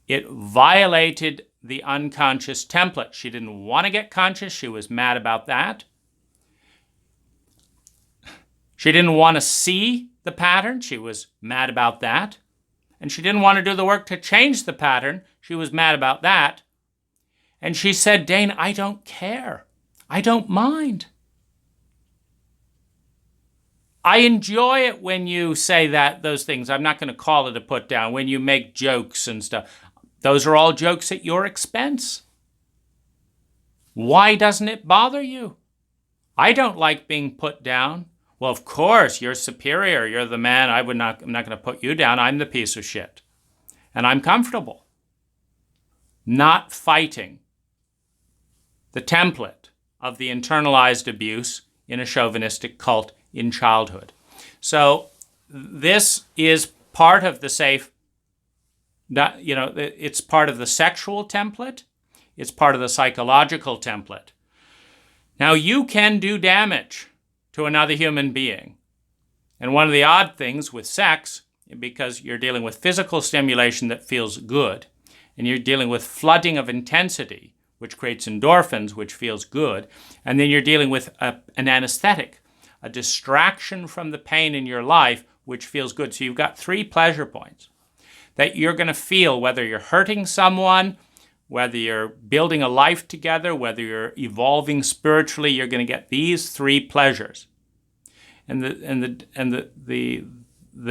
It violated the unconscious template. She didn't want to get conscious. She was mad about that. She didn't want to see the pattern. She was mad about that. And she didn't want to do the work to change the pattern. She was mad about that. And she said, Dane, I don't care. I don't mind. I enjoy it when you say those things. I'm not going to call it a put down. When you make jokes and stuff. Those are all jokes at your expense. Why doesn't it bother you? I don't like being put down. Well, of course, you're superior. You're the man. I'm not going to put you down. I'm the piece of shit. And I'm comfortable. Not fighting the template of the internalized abuse in a chauvinistic cult in childhood. So this is part of the safe, it's part of the sexual template. It's part of the psychological template. Now, you can do damage to another human being. And one of the odd things with sex, because you're dealing with physical stimulation that feels good, and you're dealing with flooding of intensity, which creates endorphins, which feels good, and then you're dealing with an anesthetic, a distraction from the pain in your life, which feels good. So you've got 3 pleasure points that you're going to feel, whether you're hurting someone, whether you're building a life together, whether you're evolving spiritually, you're going to get these 3 pleasures. And the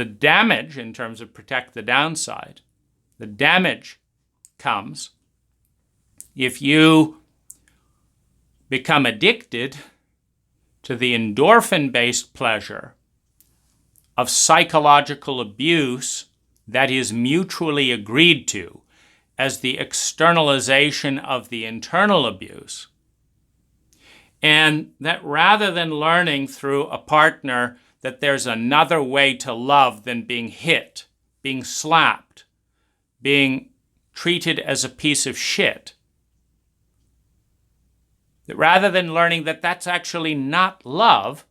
damage, in terms of protect the downside, the damage comes if you become addicted to the endorphin-based pleasure of psychological abuse that is mutually agreed to as the externalization of the internal abuse. And that rather than learning through a partner that there's another way to love than being hit, being slapped, being treated as a piece of shit, that rather than learning that that's actually not love,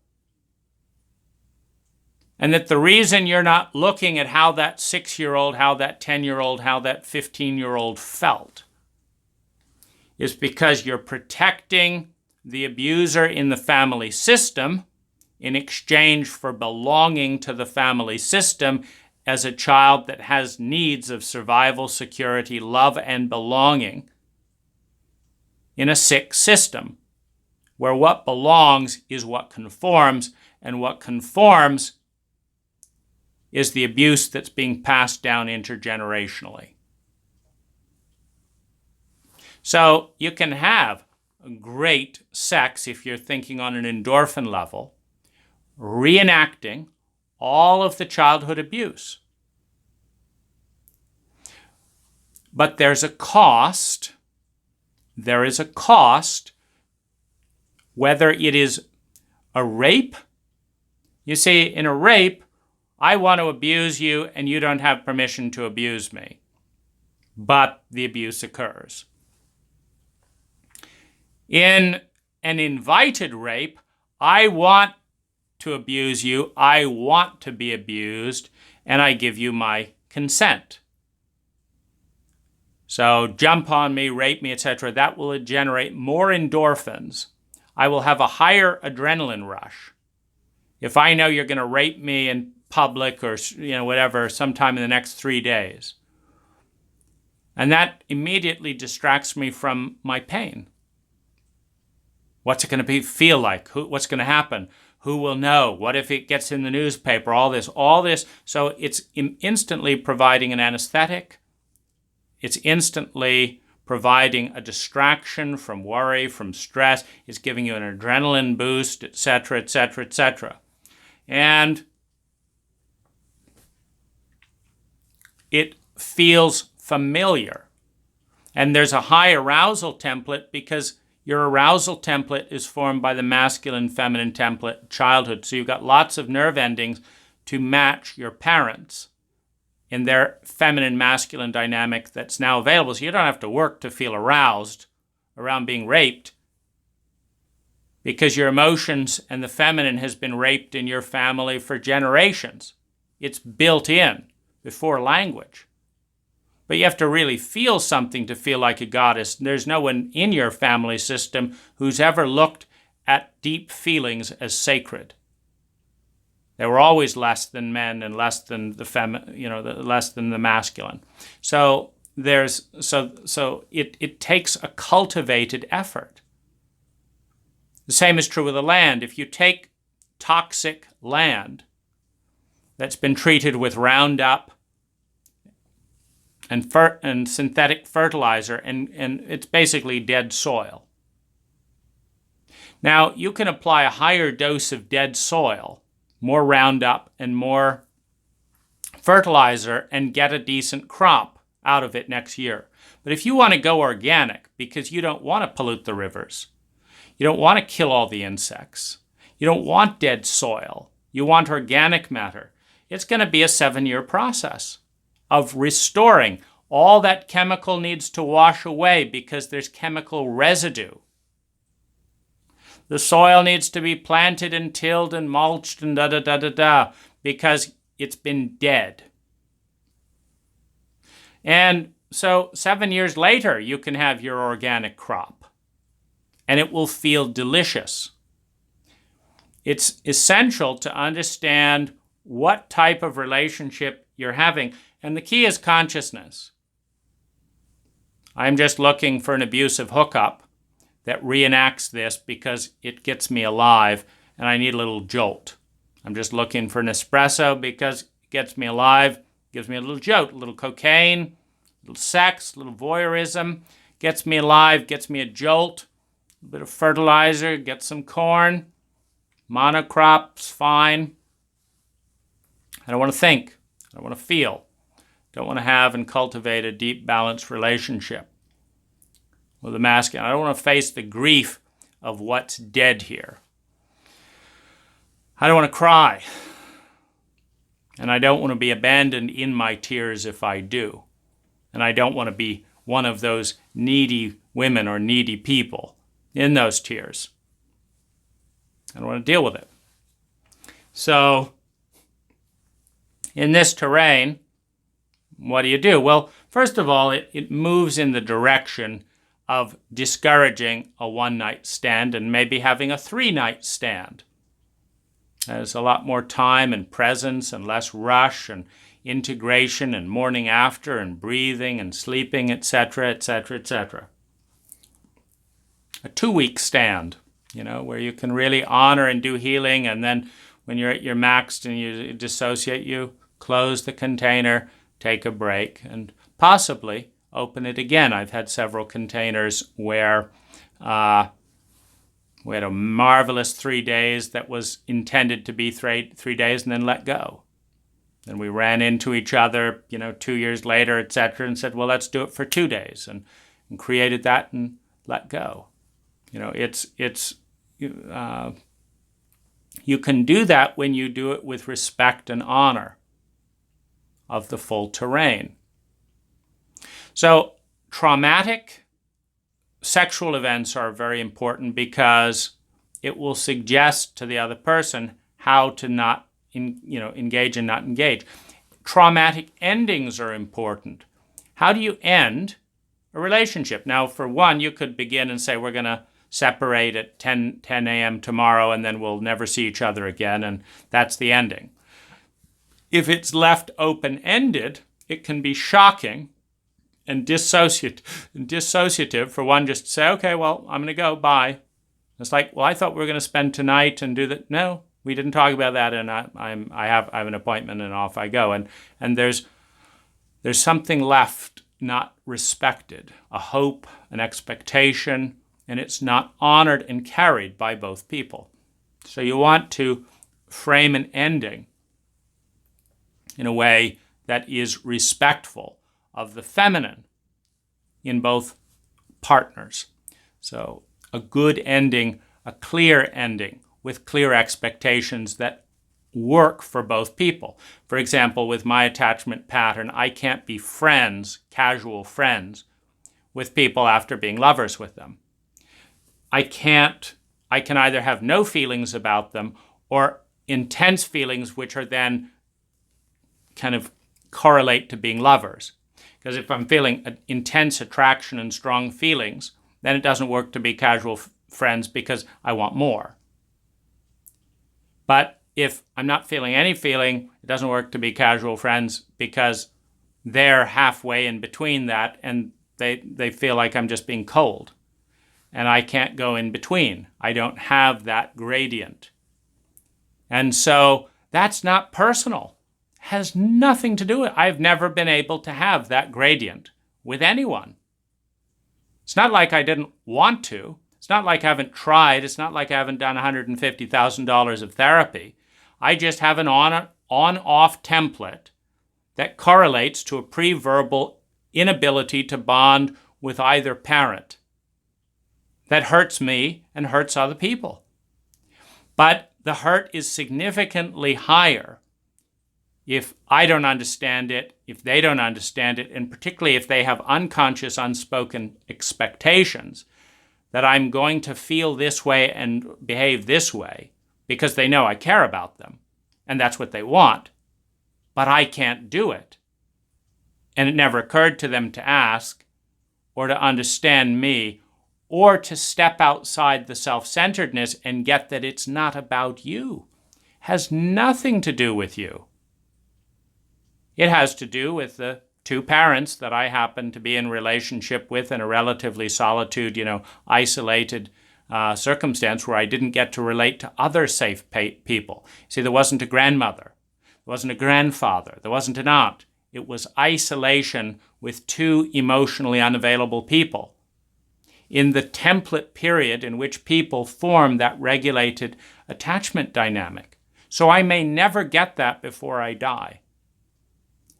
and that the reason you're not looking at how that 6-year-old, how that 10-year-old, how that 15-year-old felt is because you're protecting the abuser in the family system in exchange for belonging to the family system as a child that has needs of survival, security, love, and belonging in a sick system where what belongs is what conforms, and what conforms is the abuse that's being passed down intergenerationally. So you can have great sex if you're thinking on an endorphin level, reenacting all of the childhood abuse. But there's a cost. There is a cost, whether it is a rape. You see, in a rape, I want to abuse you and you don't have permission to abuse me. But the abuse occurs. In an invited rape, I want to abuse you, I want to be abused, and I give you my consent. So jump on me, rape me, etc. That will generate more endorphins. I will have a higher adrenaline rush. If I know you're going to rape me in public or whatever sometime in the next 3 days. And that immediately distracts me from my pain. What's it going to feel like? What's going to happen? Who will know? What if it gets in the newspaper? All this. So it's instantly providing an anesthetic. It's instantly providing a distraction from worry, from stress. It's giving you an adrenaline boost, etc., etc., etc. And it feels familiar. And there's a high arousal template because your arousal template is formed by the masculine, feminine template, childhood. So you've got lots of nerve endings to match your parents in their feminine, masculine dynamic that's now available. So you don't have to work to feel aroused around being raped because your emotions and the feminine has been raped in your family for generations. It's built in before language. But you have to really feel something to feel like a goddess. There's no one in your family system who's ever looked at deep feelings as sacred. They were always less than men and less than the less than the masculine. So it takes a cultivated effort. The same is true with the land. If you take toxic land that's been treated with Roundup and synthetic fertilizer, and it's basically dead soil. Now, you can apply a higher dose of dead soil, more Roundup and more fertilizer, and get a decent crop out of it next year. But if you want to go organic, because you don't want to pollute the rivers, you don't want to kill all the insects, you don't want dead soil, you want organic matter, it's going to be a 7-year process of restoring. All that chemical needs to wash away because there's chemical residue. The soil needs to be planted and tilled and mulched and because it's been dead. And so 7 years later, you can have your organic crop and it will feel delicious. It's essential to understand what type of relationship you're having. And the key is consciousness. I'm just looking for an abusive hookup that reenacts this because it gets me alive and I need a little jolt. I'm just looking for an espresso because it gets me alive, gives me a little jolt, a little cocaine, a little sex, a little voyeurism, gets me alive, gets me a jolt, a bit of fertilizer, get some corn, monocrops, fine. I don't want to think, I don't want to feel. Don't want to have and cultivate a deep, balanced relationship with the masculine. I don't want to face the grief of what's dead here. I don't want to cry. And I don't want to be abandoned in my tears if I do. And I don't want to be one of those needy women or needy people in those tears. I don't want to deal with it. So, in this terrain, what do you do? Well, first of all, it moves in the direction of discouraging a one-night stand and maybe having a 3-night stand. There's a lot more time and presence and less rush and integration and morning after and breathing and sleeping, etc., etc., etc. A 2-week stand, where you can really honor and do healing, and then when you're at your max and you dissociate, you close the container, take a break, and possibly open it again. I've had several containers where we had a marvelous 3 days that was intended to be 3 days and then let go. Then we ran into each other, 2 years later, etc., and said, well, let's do it for 2 days, and created that and let go. It's You can do that when you do it with respect and honor of the full terrain. So traumatic sexual events are very important because it will suggest to the other person how to not engage and not engage. Traumatic endings are important. How do you end a relationship? Now, for one, you could begin and say, we're going to separate at 10 a.m. tomorrow, and then we'll never see each other again, and that's the ending. If it's left open-ended, it can be shocking and dissociative for one just to say, okay, well, I'm going to go, bye. It's like, well, I thought we were going to spend tonight and do that. No, we didn't talk about that, and I have an appointment, and off I go. And there's something left not respected, a hope, an expectation, and it's not honored and carried by both people. So you want to frame an ending in a way that is respectful of the feminine in both partners. So a good ending, a clear ending with clear expectations that work for both people. For example, with my attachment pattern, I can't be friends, casual friends, with people after being lovers with them. I can either have no feelings about them or intense feelings which are then kind of correlate to being lovers. Because if I'm feeling intense attraction and strong feelings, then it doesn't work to be casual friends because I want more. But if I'm not feeling any feeling, it doesn't work to be casual friends because they're halfway in between that and they feel like I'm just being cold. And I can't go in between. I don't have that gradient. And so that's not personal. Has nothing to do with it. I've never been able to have that gradient with anyone. It's not like I didn't want to. It's not like I haven't tried. It's not like I haven't done $150,000 of therapy. I just have an on-off template that correlates to a pre-verbal inability to bond with either parent. That hurts me and hurts other people. But the hurt is significantly higher if I don't understand it, if they don't understand it, and particularly if they have unconscious, unspoken expectations that I'm going to feel this way and behave this way because they know I care about them, and that's what they want, but I can't do it. And it never occurred to them to ask or to understand me or to step outside the self-centeredness and get that it's not about you. It has nothing to do with you. It has to do with the two parents that I happen to be in relationship with in a relatively solitude, isolated circumstance where I didn't get to relate to other safe people. See, there wasn't a grandmother. There wasn't a grandfather. There wasn't an aunt. It was isolation with two emotionally unavailable people. In the template period in which people form that regulated attachment dynamic. So I may never get that before I die.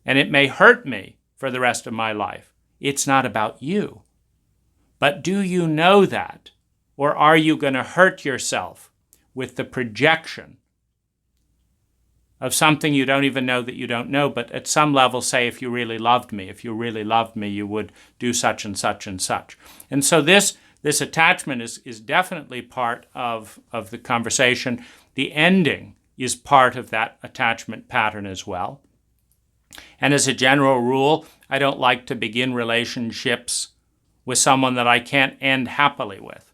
And it may hurt me for the rest of my life. It's not about you. But do you know that? Or are you going to hurt yourself with the projection of something you don't even know that you don't know, but at some level say, if you really loved me, you would do such and such and such. And so this attachment is definitely part of the conversation. The ending is part of that attachment pattern as well. And as a general rule, I don't like to begin relationships with someone that I can't end happily with.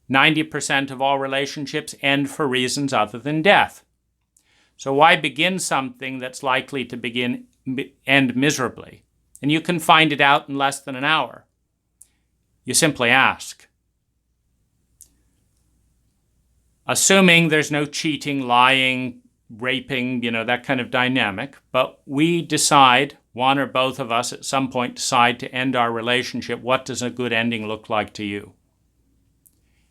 90% of all relationships end for reasons other than death. So why begin something that's likely to end miserably? And you can find it out in less than an hour. You simply ask. Assuming there's no cheating, lying, raping, that kind of dynamic, but we decide, one or both of us at some point decide to end our relationship. What does a good ending look like to you?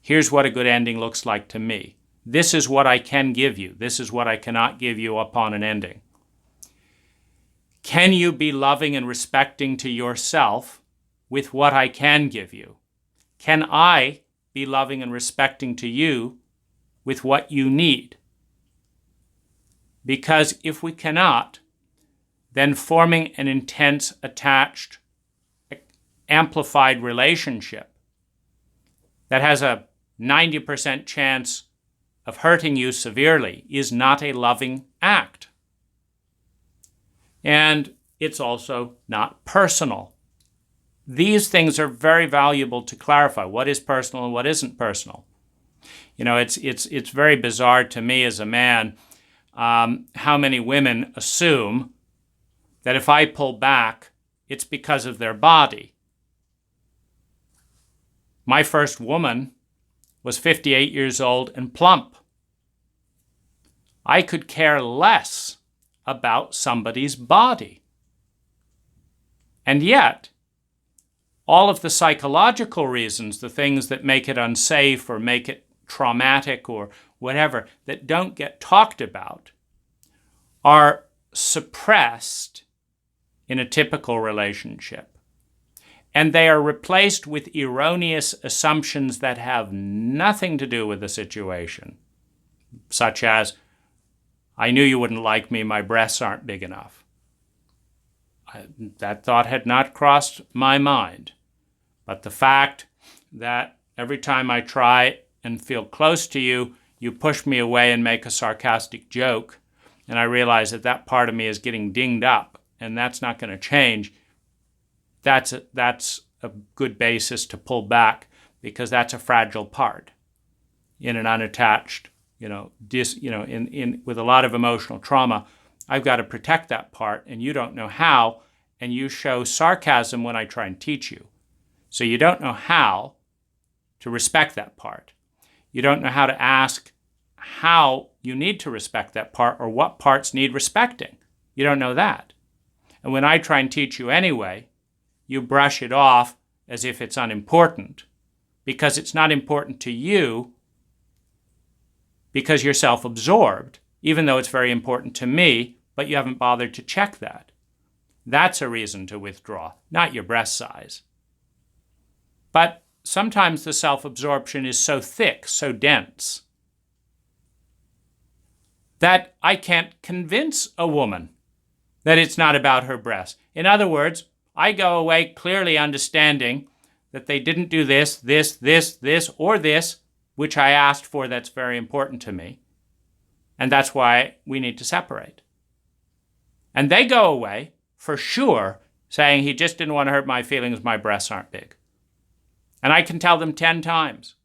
Here's what a good ending looks like to me. This is what I can give you. This is what I cannot give you upon an ending. Can you be loving and respecting to yourself with what I can give you? Can I be loving and respecting to you with what you need. Because if we cannot, then forming an intense, attached, amplified relationship that has a 90% chance of hurting you severely is not a loving act. And it's also not personal. These things are very valuable to clarify. What is personal and what isn't personal? You know, it's very bizarre to me as a man how many women assume that if I pull back, it's because of their body. My first woman was 58 years old and plump. I could care less about somebody's body. And yet, all of the psychological reasons, the things that make it unsafe or make it traumatic or whatever, that don't get talked about, are suppressed in a typical relationship. And they are replaced with erroneous assumptions that have nothing to do with the situation, such as, I knew you wouldn't like me, my breasts aren't big enough. That thought had not crossed my mind. But the fact that every time I try and feel close to you, you push me away and make a sarcastic joke, and I realize that that part of me is getting dinged up, and that's not going to change, that's a good basis to pull back, because that's a fragile part in an unattached, with a lot of emotional trauma. I've got to protect that part, and you don't know how, and you show sarcasm when I try and teach you. So you don't know how to respect that part. You don't know how to ask how you need to respect that part or what parts need respecting. You don't know that. And when I try and teach you anyway, you brush it off as if it's unimportant, because it's not important to you because you're self-absorbed, even though it's very important to me, but you haven't bothered to check that. That's a reason to withdraw, not your breast size. But sometimes the self-absorption is so thick, so dense, that I can't convince a woman that it's not about her breasts. In other words, I go away clearly understanding that they didn't do this, or this, which I asked for that's very important to me. And that's why we need to separate. And they go away, for sure, saying he just didn't want to hurt my feelings, my breasts aren't big. And I can tell them 10 times,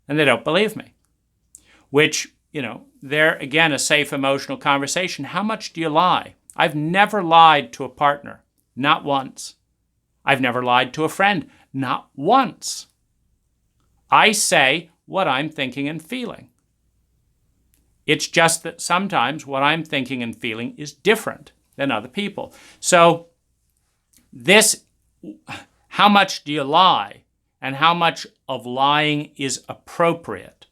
and they don't believe me. Which, they're, again, a safe emotional conversation. How much do you lie? I've never lied to a partner, not once. I've never lied to a friend, not once. I say what I'm thinking and feeling. It's just that sometimes what I'm thinking and feeling is different than other people. So how much do you lie? And how much of lying is appropriate?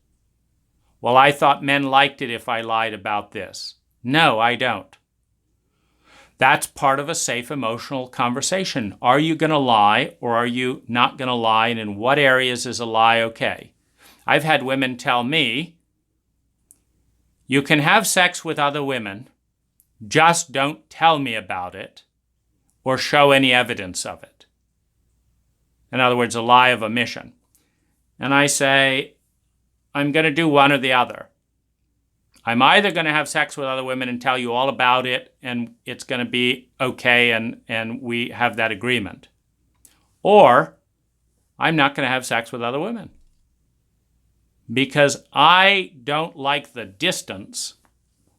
Well, I thought men liked it if I lied about this. No, I don't. That's part of a safe emotional conversation. Are you going to lie or are you not going to lie? And in what areas is a lie okay? I've had women tell me, you can have sex with other women, just don't tell me about it or show any evidence of it. In other words, a lie of omission. And I say, I'm going to do one or the other. I'm either going to have sex with other women and tell you all about it, and it's going to be okay, and we have that agreement. Or I'm not going to have sex with other women. Because I don't like the distance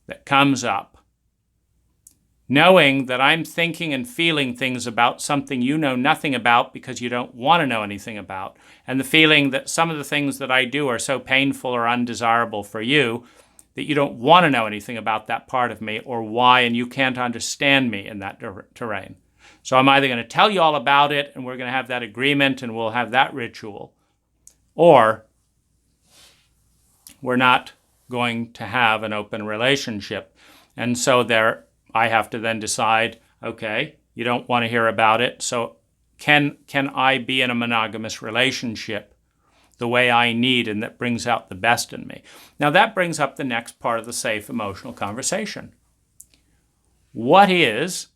that comes up knowing that I'm thinking and feeling things about something you know nothing about because you don't want to know anything about, and the feeling that some of the things that I do are so painful or undesirable for you that you don't want to know anything about that part of me or why, and you can't understand me in that terrain. So I'm either going to tell you all about it and we're going to have that agreement and we'll have that ritual, or we're not going to have an open relationship. And so I have to then decide, okay, you don't want to hear about it, so can I be in a monogamous relationship the way I need and that brings out the best in me. Now that brings up the next part of the safe emotional conversation. What is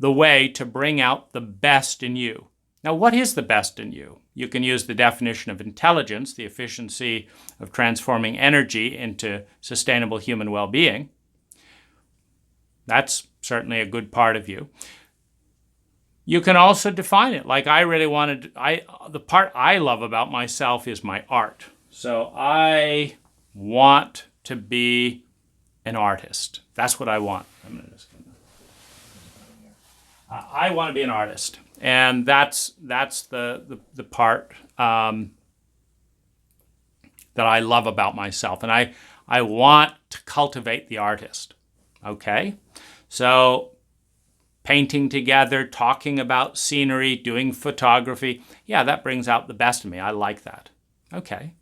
the way to bring out the best in you? Now, what is the best in you? You can use the definition of intelligence, the efficiency of transforming energy into sustainable human well-being. That's certainly a good part of you. You can also define it. Like the part I love about myself is my art. So I want to be an artist. That's what I want. I want to be an artist. And that's the part that I love about myself. And I want to cultivate the artist. Okay? So painting together, talking about scenery, doing photography, yeah, that brings out the best in me. I like that. Okay.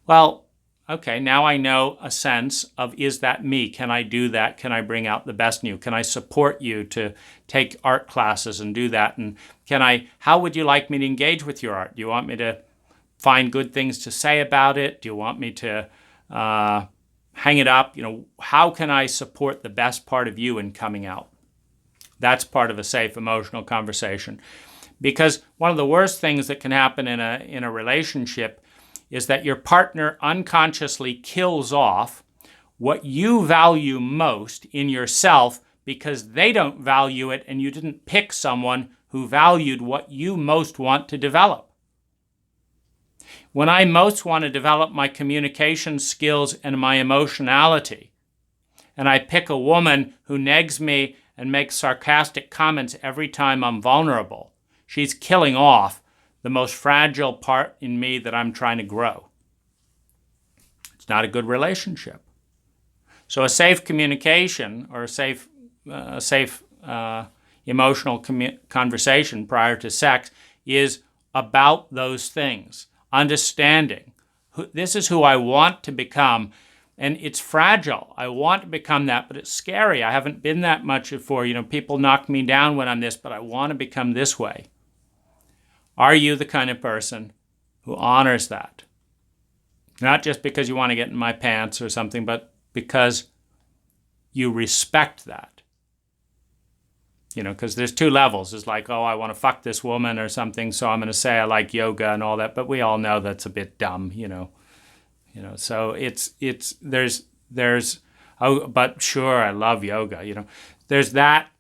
Well, okay, now I know a sense of, is that me? Can I do that? Can I bring out the best in you? Can I support you to take art classes and do that? And how would you like me to engage with your art? Do you want me to find good things to say about it? Do you want me to hang it up? How can I support the best part of you in coming out? That's part of a safe emotional conversation. Because one of the worst things that can happen in a relationship is that your partner unconsciously kills off what you value most in yourself because they don't value it and you didn't pick someone who valued what you most want to develop. When I most want to develop my communication skills and my emotionality, and I pick a woman who negs me and makes sarcastic comments every time I'm vulnerable, she's killing off the most fragile part in me that I'm trying to grow. It's not a good relationship. So a safe communication or a safe emotional conversation prior to sex is about those things. Understanding, this is who I want to become, and it's fragile. I want to become that, but it's scary. I haven't been that much before. People knock me down when I'm this, but I want to become this way. Are you the kind of person who honors that? Not just because you want to get in my pants or something, but because you respect that. Because there's two levels. It's like, oh, I want to fuck this woman or something, so I'm going to say I like yoga and all that, but we all know that's a bit dumb, So there's oh, but sure, I love yoga, There's that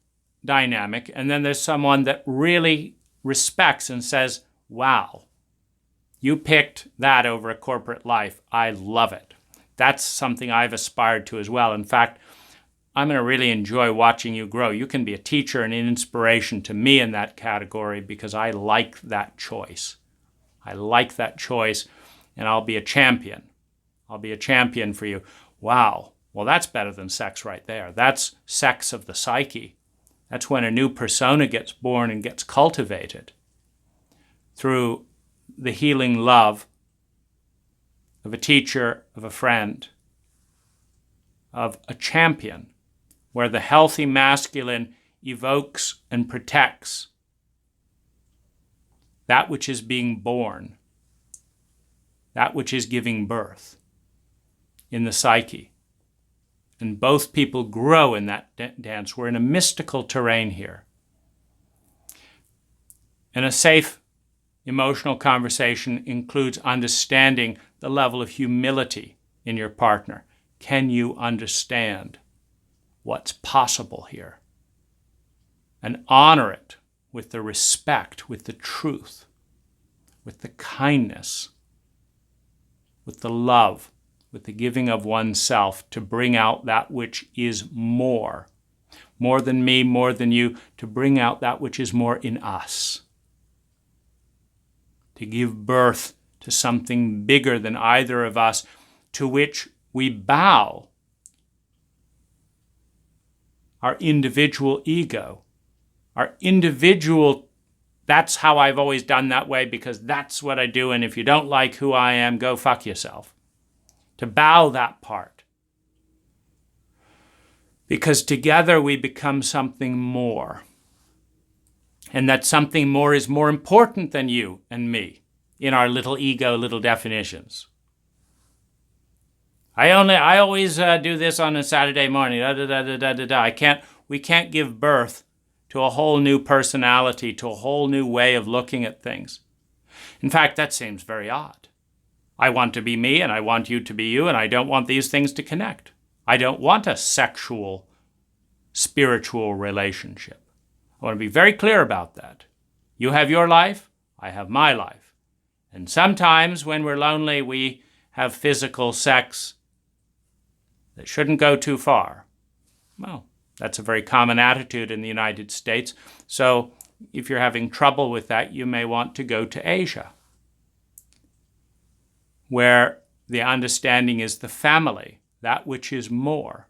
dynamic, and then there's someone that really respects and says, wow, you picked that over a corporate life. I love it. That's something I've aspired to as well. In fact, I'm going to really enjoy watching you grow. You can be a teacher and an inspiration to me in that category because I like that choice. I like that choice, and I'll be a champion. I'll be a champion for you. Wow. Well, that's better than sex right there. That's sex of the psyche. That's when a new persona gets born and gets cultivated through the healing love of a teacher, of a friend, of a champion, where the healthy masculine evokes and protects that which is being born, that which is giving birth in the psyche. And both people grow in that dance. We're in a mystical terrain here. And a safe emotional conversation includes understanding the level of humility in your partner. Can you understand what's possible here? And honor it with the respect, with the truth, with the kindness, with the love, with the giving of oneself to bring out that which is more than me, more than you, to bring out that which is more in us, to give birth to something bigger than either of us, to which we bow our individual ego, our individual, that's how I've always done that way because that's what I do, and if you don't like who I am, go fuck yourself. To bow that part. Because together we become something more. And that something more is more important than you and me. in our little ego, little definitions. I always do this on a Saturday morning. We can't give birth to a whole new personality, to a whole new way of looking at things. In fact, that seems very odd. I want to be me, and I want you to be you, and I don't want these things to connect. I don't want a sexual, spiritual relationship. I want to be very clear about that. You have your life, I have my life. And sometimes when we're lonely, we have physical sex that shouldn't go too far. Well, that's a very common attitude in the United States. So if you're having trouble with that, you may want to go to Asia, where the understanding is the family, that which is more,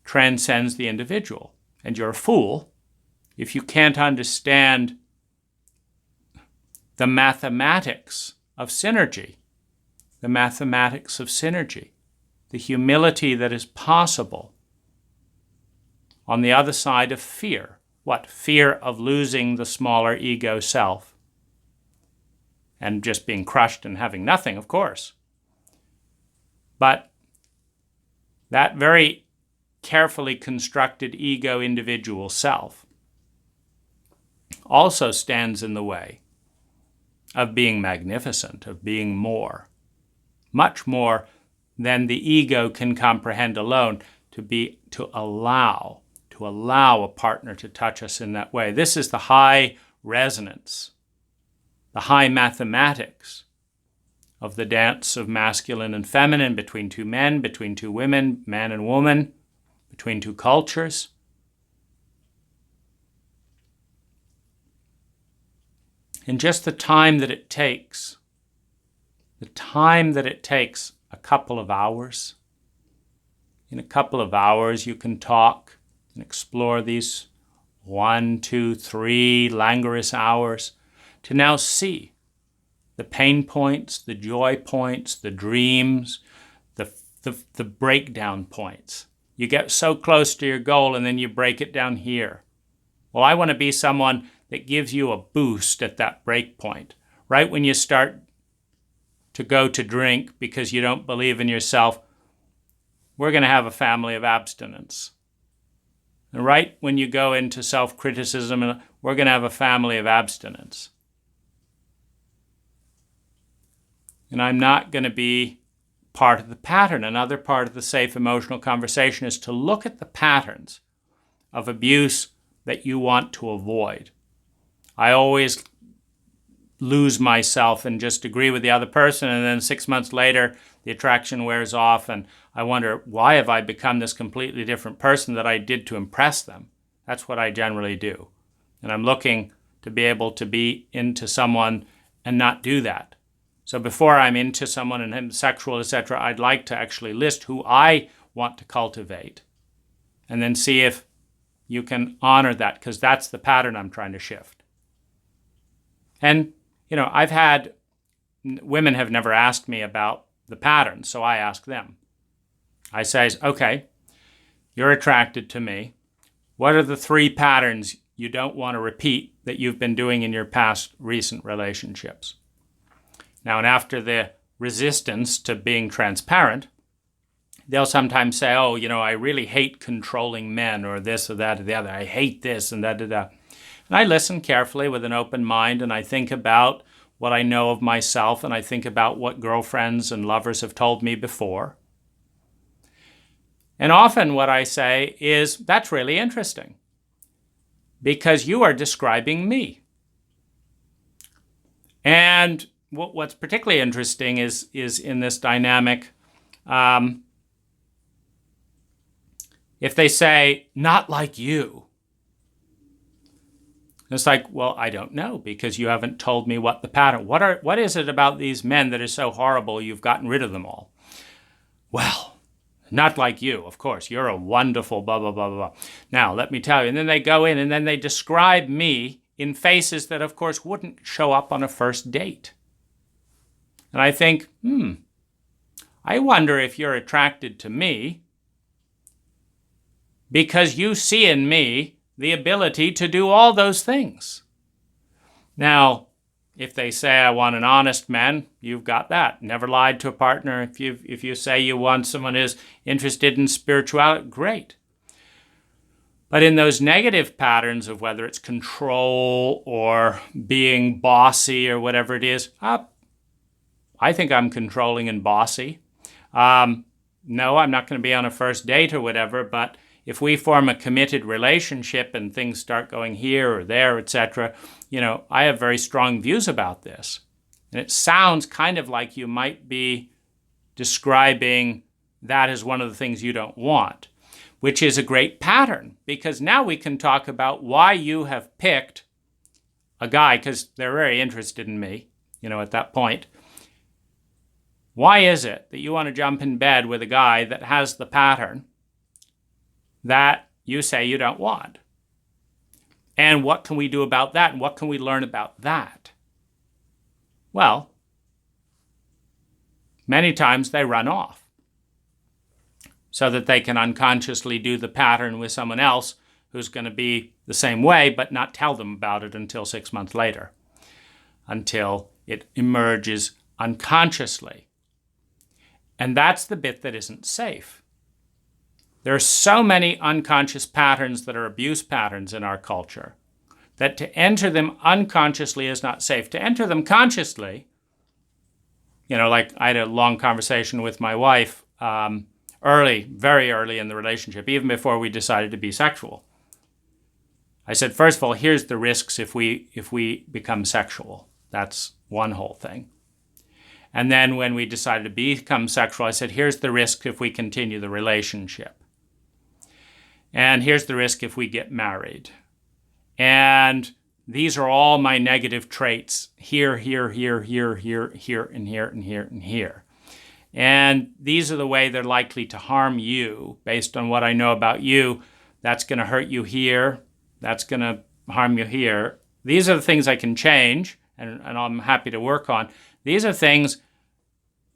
transcends the individual. And you're a fool if you can't understand the mathematics of synergy, the humility that is possible on the other side of fear. What? Fear of losing the smaller ego self and just being crushed and having nothing, of course. But that very carefully constructed ego individual self also stands in the way of being magnificent, of being more, much more than the ego can comprehend alone, to allow a partner to touch us in that way. This is the high resonance, the high mathematics of the dance of masculine and feminine between two men, between two women, man and woman, between two cultures. And just the time that it takes, a couple of hours. In a couple of hours, you can talk and explore these 1, 2, 3 languorous hours to now see the pain points, the joy points, the dreams, the breakdown points. You get so close to your goal and then you break it down here. Well, I want to be someone that gives you a boost at that break point. Right when you start to go to drink because you don't believe in yourself, we're going to have a family of abstinence. And right when you go into self-criticism, we're going to have a family of abstinence. And I'm not going to be part of the pattern. Another part of the safe emotional conversation is to look at the patterns of abuse that you want to avoid. I always lose myself and just agree with the other person, and then 6 months later, the attraction wears off, and I wonder, why have I become this completely different person that I did to impress them? That's what I generally do. And I'm looking to be able to be into someone and not do that. So before I'm into someone and I'm sexual, etc., I'd like to actually list who I want to cultivate and then see if you can honor that, because that's the pattern I'm trying to shift. And, I've had, women have never asked me about the pattern, so I ask them. I say, okay, you're attracted to me. What are the 3 patterns you don't want to repeat that you've been doing in your past recent relationships? Now, and after the resistance to being transparent, they'll sometimes say, I really hate controlling men, or this or that or the other. I hate this and that. And I listen carefully with an open mind, and I think about what I know of myself, and I think about what girlfriends and lovers have told me before. And often what I say is, that's really interesting, because you are describing me. And what's particularly interesting is in this dynamic, if they say, not like you, it's like, well, I don't know, because you haven't told me what the pattern. What is it about these men that is so horrible you've gotten rid of them all? Well, not like you, of course. You're a wonderful blah, blah, blah, blah. Now, let me tell you. And then they go in and then they describe me in faces that, of course, wouldn't show up on a first date. And I think, I wonder if you're attracted to me because you see in me the ability to do all those things. Now, if they say, I want an honest man, you've got that. Never lied to a partner. If you say you want someone who's interested in spirituality, great. But in those negative patterns of whether it's control or being bossy or whatever it is, I think I'm controlling and bossy. No, I'm not going to be on a first date or whatever, but if we form a committed relationship and things start going here or there, etc., I have very strong views about this. And it sounds kind of like you might be describing that as one of the things you don't want, which is a great pattern, because now we can talk about why you have picked a guy, because they're very interested in me, at that point. Why is it that you want to jump in bed with a guy that has the pattern that you say you don't want? And what can we do about that? And what can we learn about that? Well, many times they run off so that they can unconsciously do the pattern with someone else who's going to be the same way, but not tell them about it until 6 months later, until it emerges unconsciously. And that's the bit that isn't safe. There are so many unconscious patterns that are abuse patterns in our culture that to enter them unconsciously is not safe. To enter them consciously, like I had a long conversation with my wife very early in the relationship, even before we decided to be sexual. I said, first of all, here's the risks if we become sexual. That's one whole thing. And then when we decided to become sexual, I said, here's the risk if we continue the relationship. And here's the risk if we get married. And these are all my negative traits here, here, here, here, here, here, and here, and here, and here. And these are the way they're likely to harm you based on what I know about you. That's going to hurt you here. That's going to harm you here. These are the things I can change, and I'm happy to work on. These are things,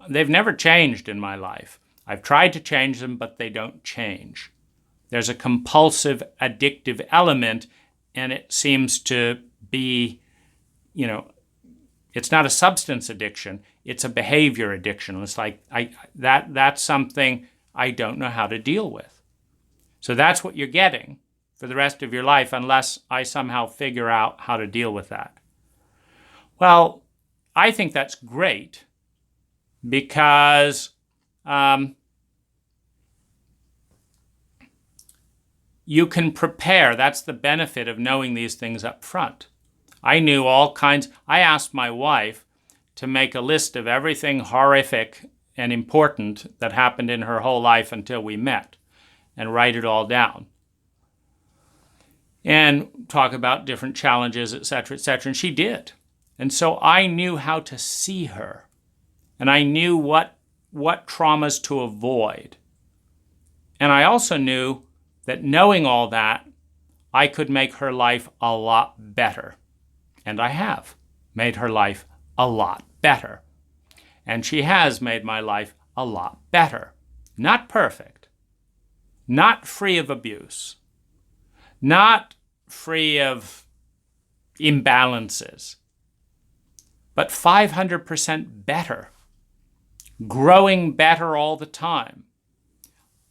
they've never changed in my life. I've tried to change them, but they don't change. There's a compulsive, addictive element, and it seems to be, it's not a substance addiction, it's a behavior addiction. It's like, that's something I don't know how to deal with. So that's what you're getting for the rest of your life unless I somehow figure out how to deal with that. Well, I think that's great because you can prepare. That's the benefit of knowing these things up front. I knew all kinds. I asked my wife to make a list of everything horrific and important that happened in her whole life until we met and write it all down. And talk about different challenges, etc., etc. And she did. And so I knew how to see her. And I knew what traumas to avoid. And I also knew that knowing all that, I could make her life a lot better. And I have made her life a lot better. And she has made my life a lot better. Not perfect. Not free of abuse. Not free of imbalances. But 500% better. Growing better all the time.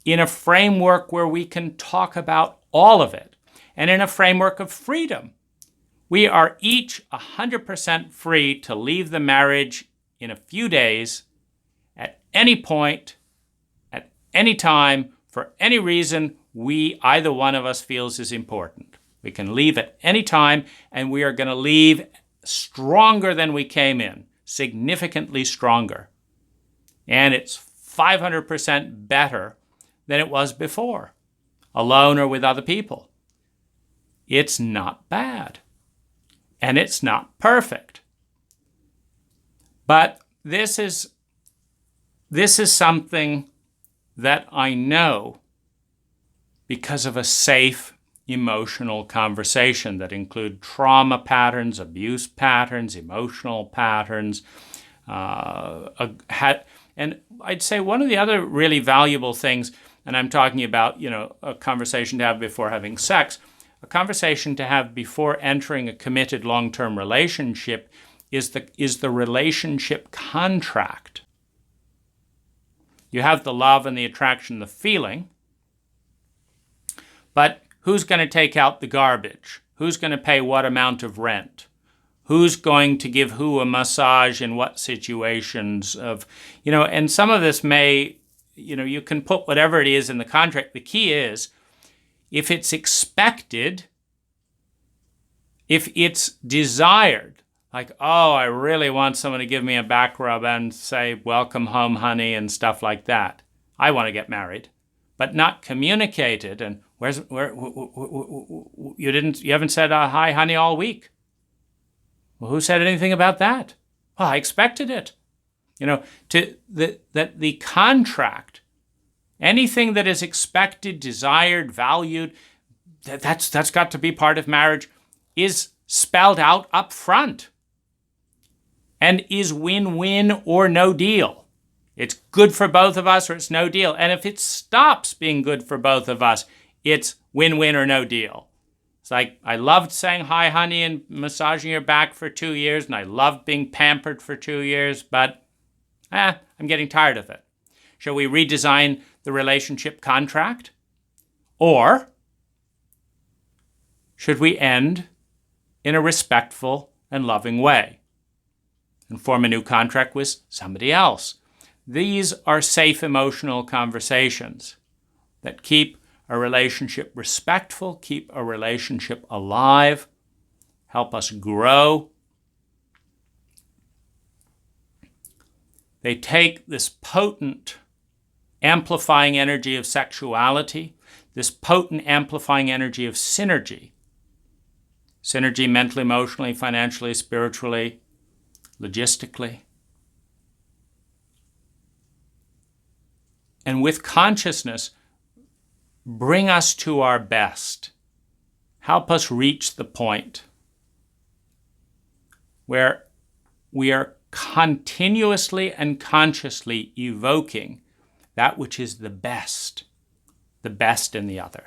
In a framework where we can talk about all of it. And in a framework of freedom. We are each 100% free to leave the marriage in a few days, at any point, at any time, for any reason either one of us feels is important. We can leave at any time, and we are going to leave stronger than we came in, significantly stronger. And it's 500% better than it was before, alone or with other people. It's not bad. And it's not perfect. But this is something that I know because of a safe emotional conversation that include trauma patterns, abuse patterns, emotional patterns. And I'd say one of the other really valuable things, and I'm talking about, a conversation to have before having sex, a conversation to have before entering a committed long-term relationship is the relationship contract. You have the love and the attraction, the feeling, but who's going to take out the garbage? Who's going to pay what amount of rent? Who's going to give who a massage in what situations of, and some of this may, you can put whatever it is in the contract. The key is, if it's expected, if it's desired, like, oh, I really want someone to give me a back rub and say, welcome home, honey, and stuff like that. I want to get married, but not communicated. And you haven't said hi, honey, all week. Well, who said anything about that? Well, I expected it. That the contract, anything that is expected, desired, valued, that's got to be part of marriage, is spelled out up front and is win-win or no deal. It's good for both of us or it's no deal. And if it stops being good for both of us, it's win-win or no deal. It's like, I loved saying hi, honey, and massaging your back for 2 years, and I loved being pampered for 2 years, but I'm getting tired of it. Shall we redesign the relationship contract? Or should we end in a respectful and loving way and form a new contract with somebody else? These are safe emotional conversations that keep a relationship respectful, keep a relationship alive, help us grow. They take this potent amplifying energy of sexuality, this potent amplifying energy of synergy. Synergy mentally, emotionally, financially, spiritually, logistically. And with consciousness, bring us to our best. Help us reach the point where we are continuously and consciously evoking that which is the best in the other.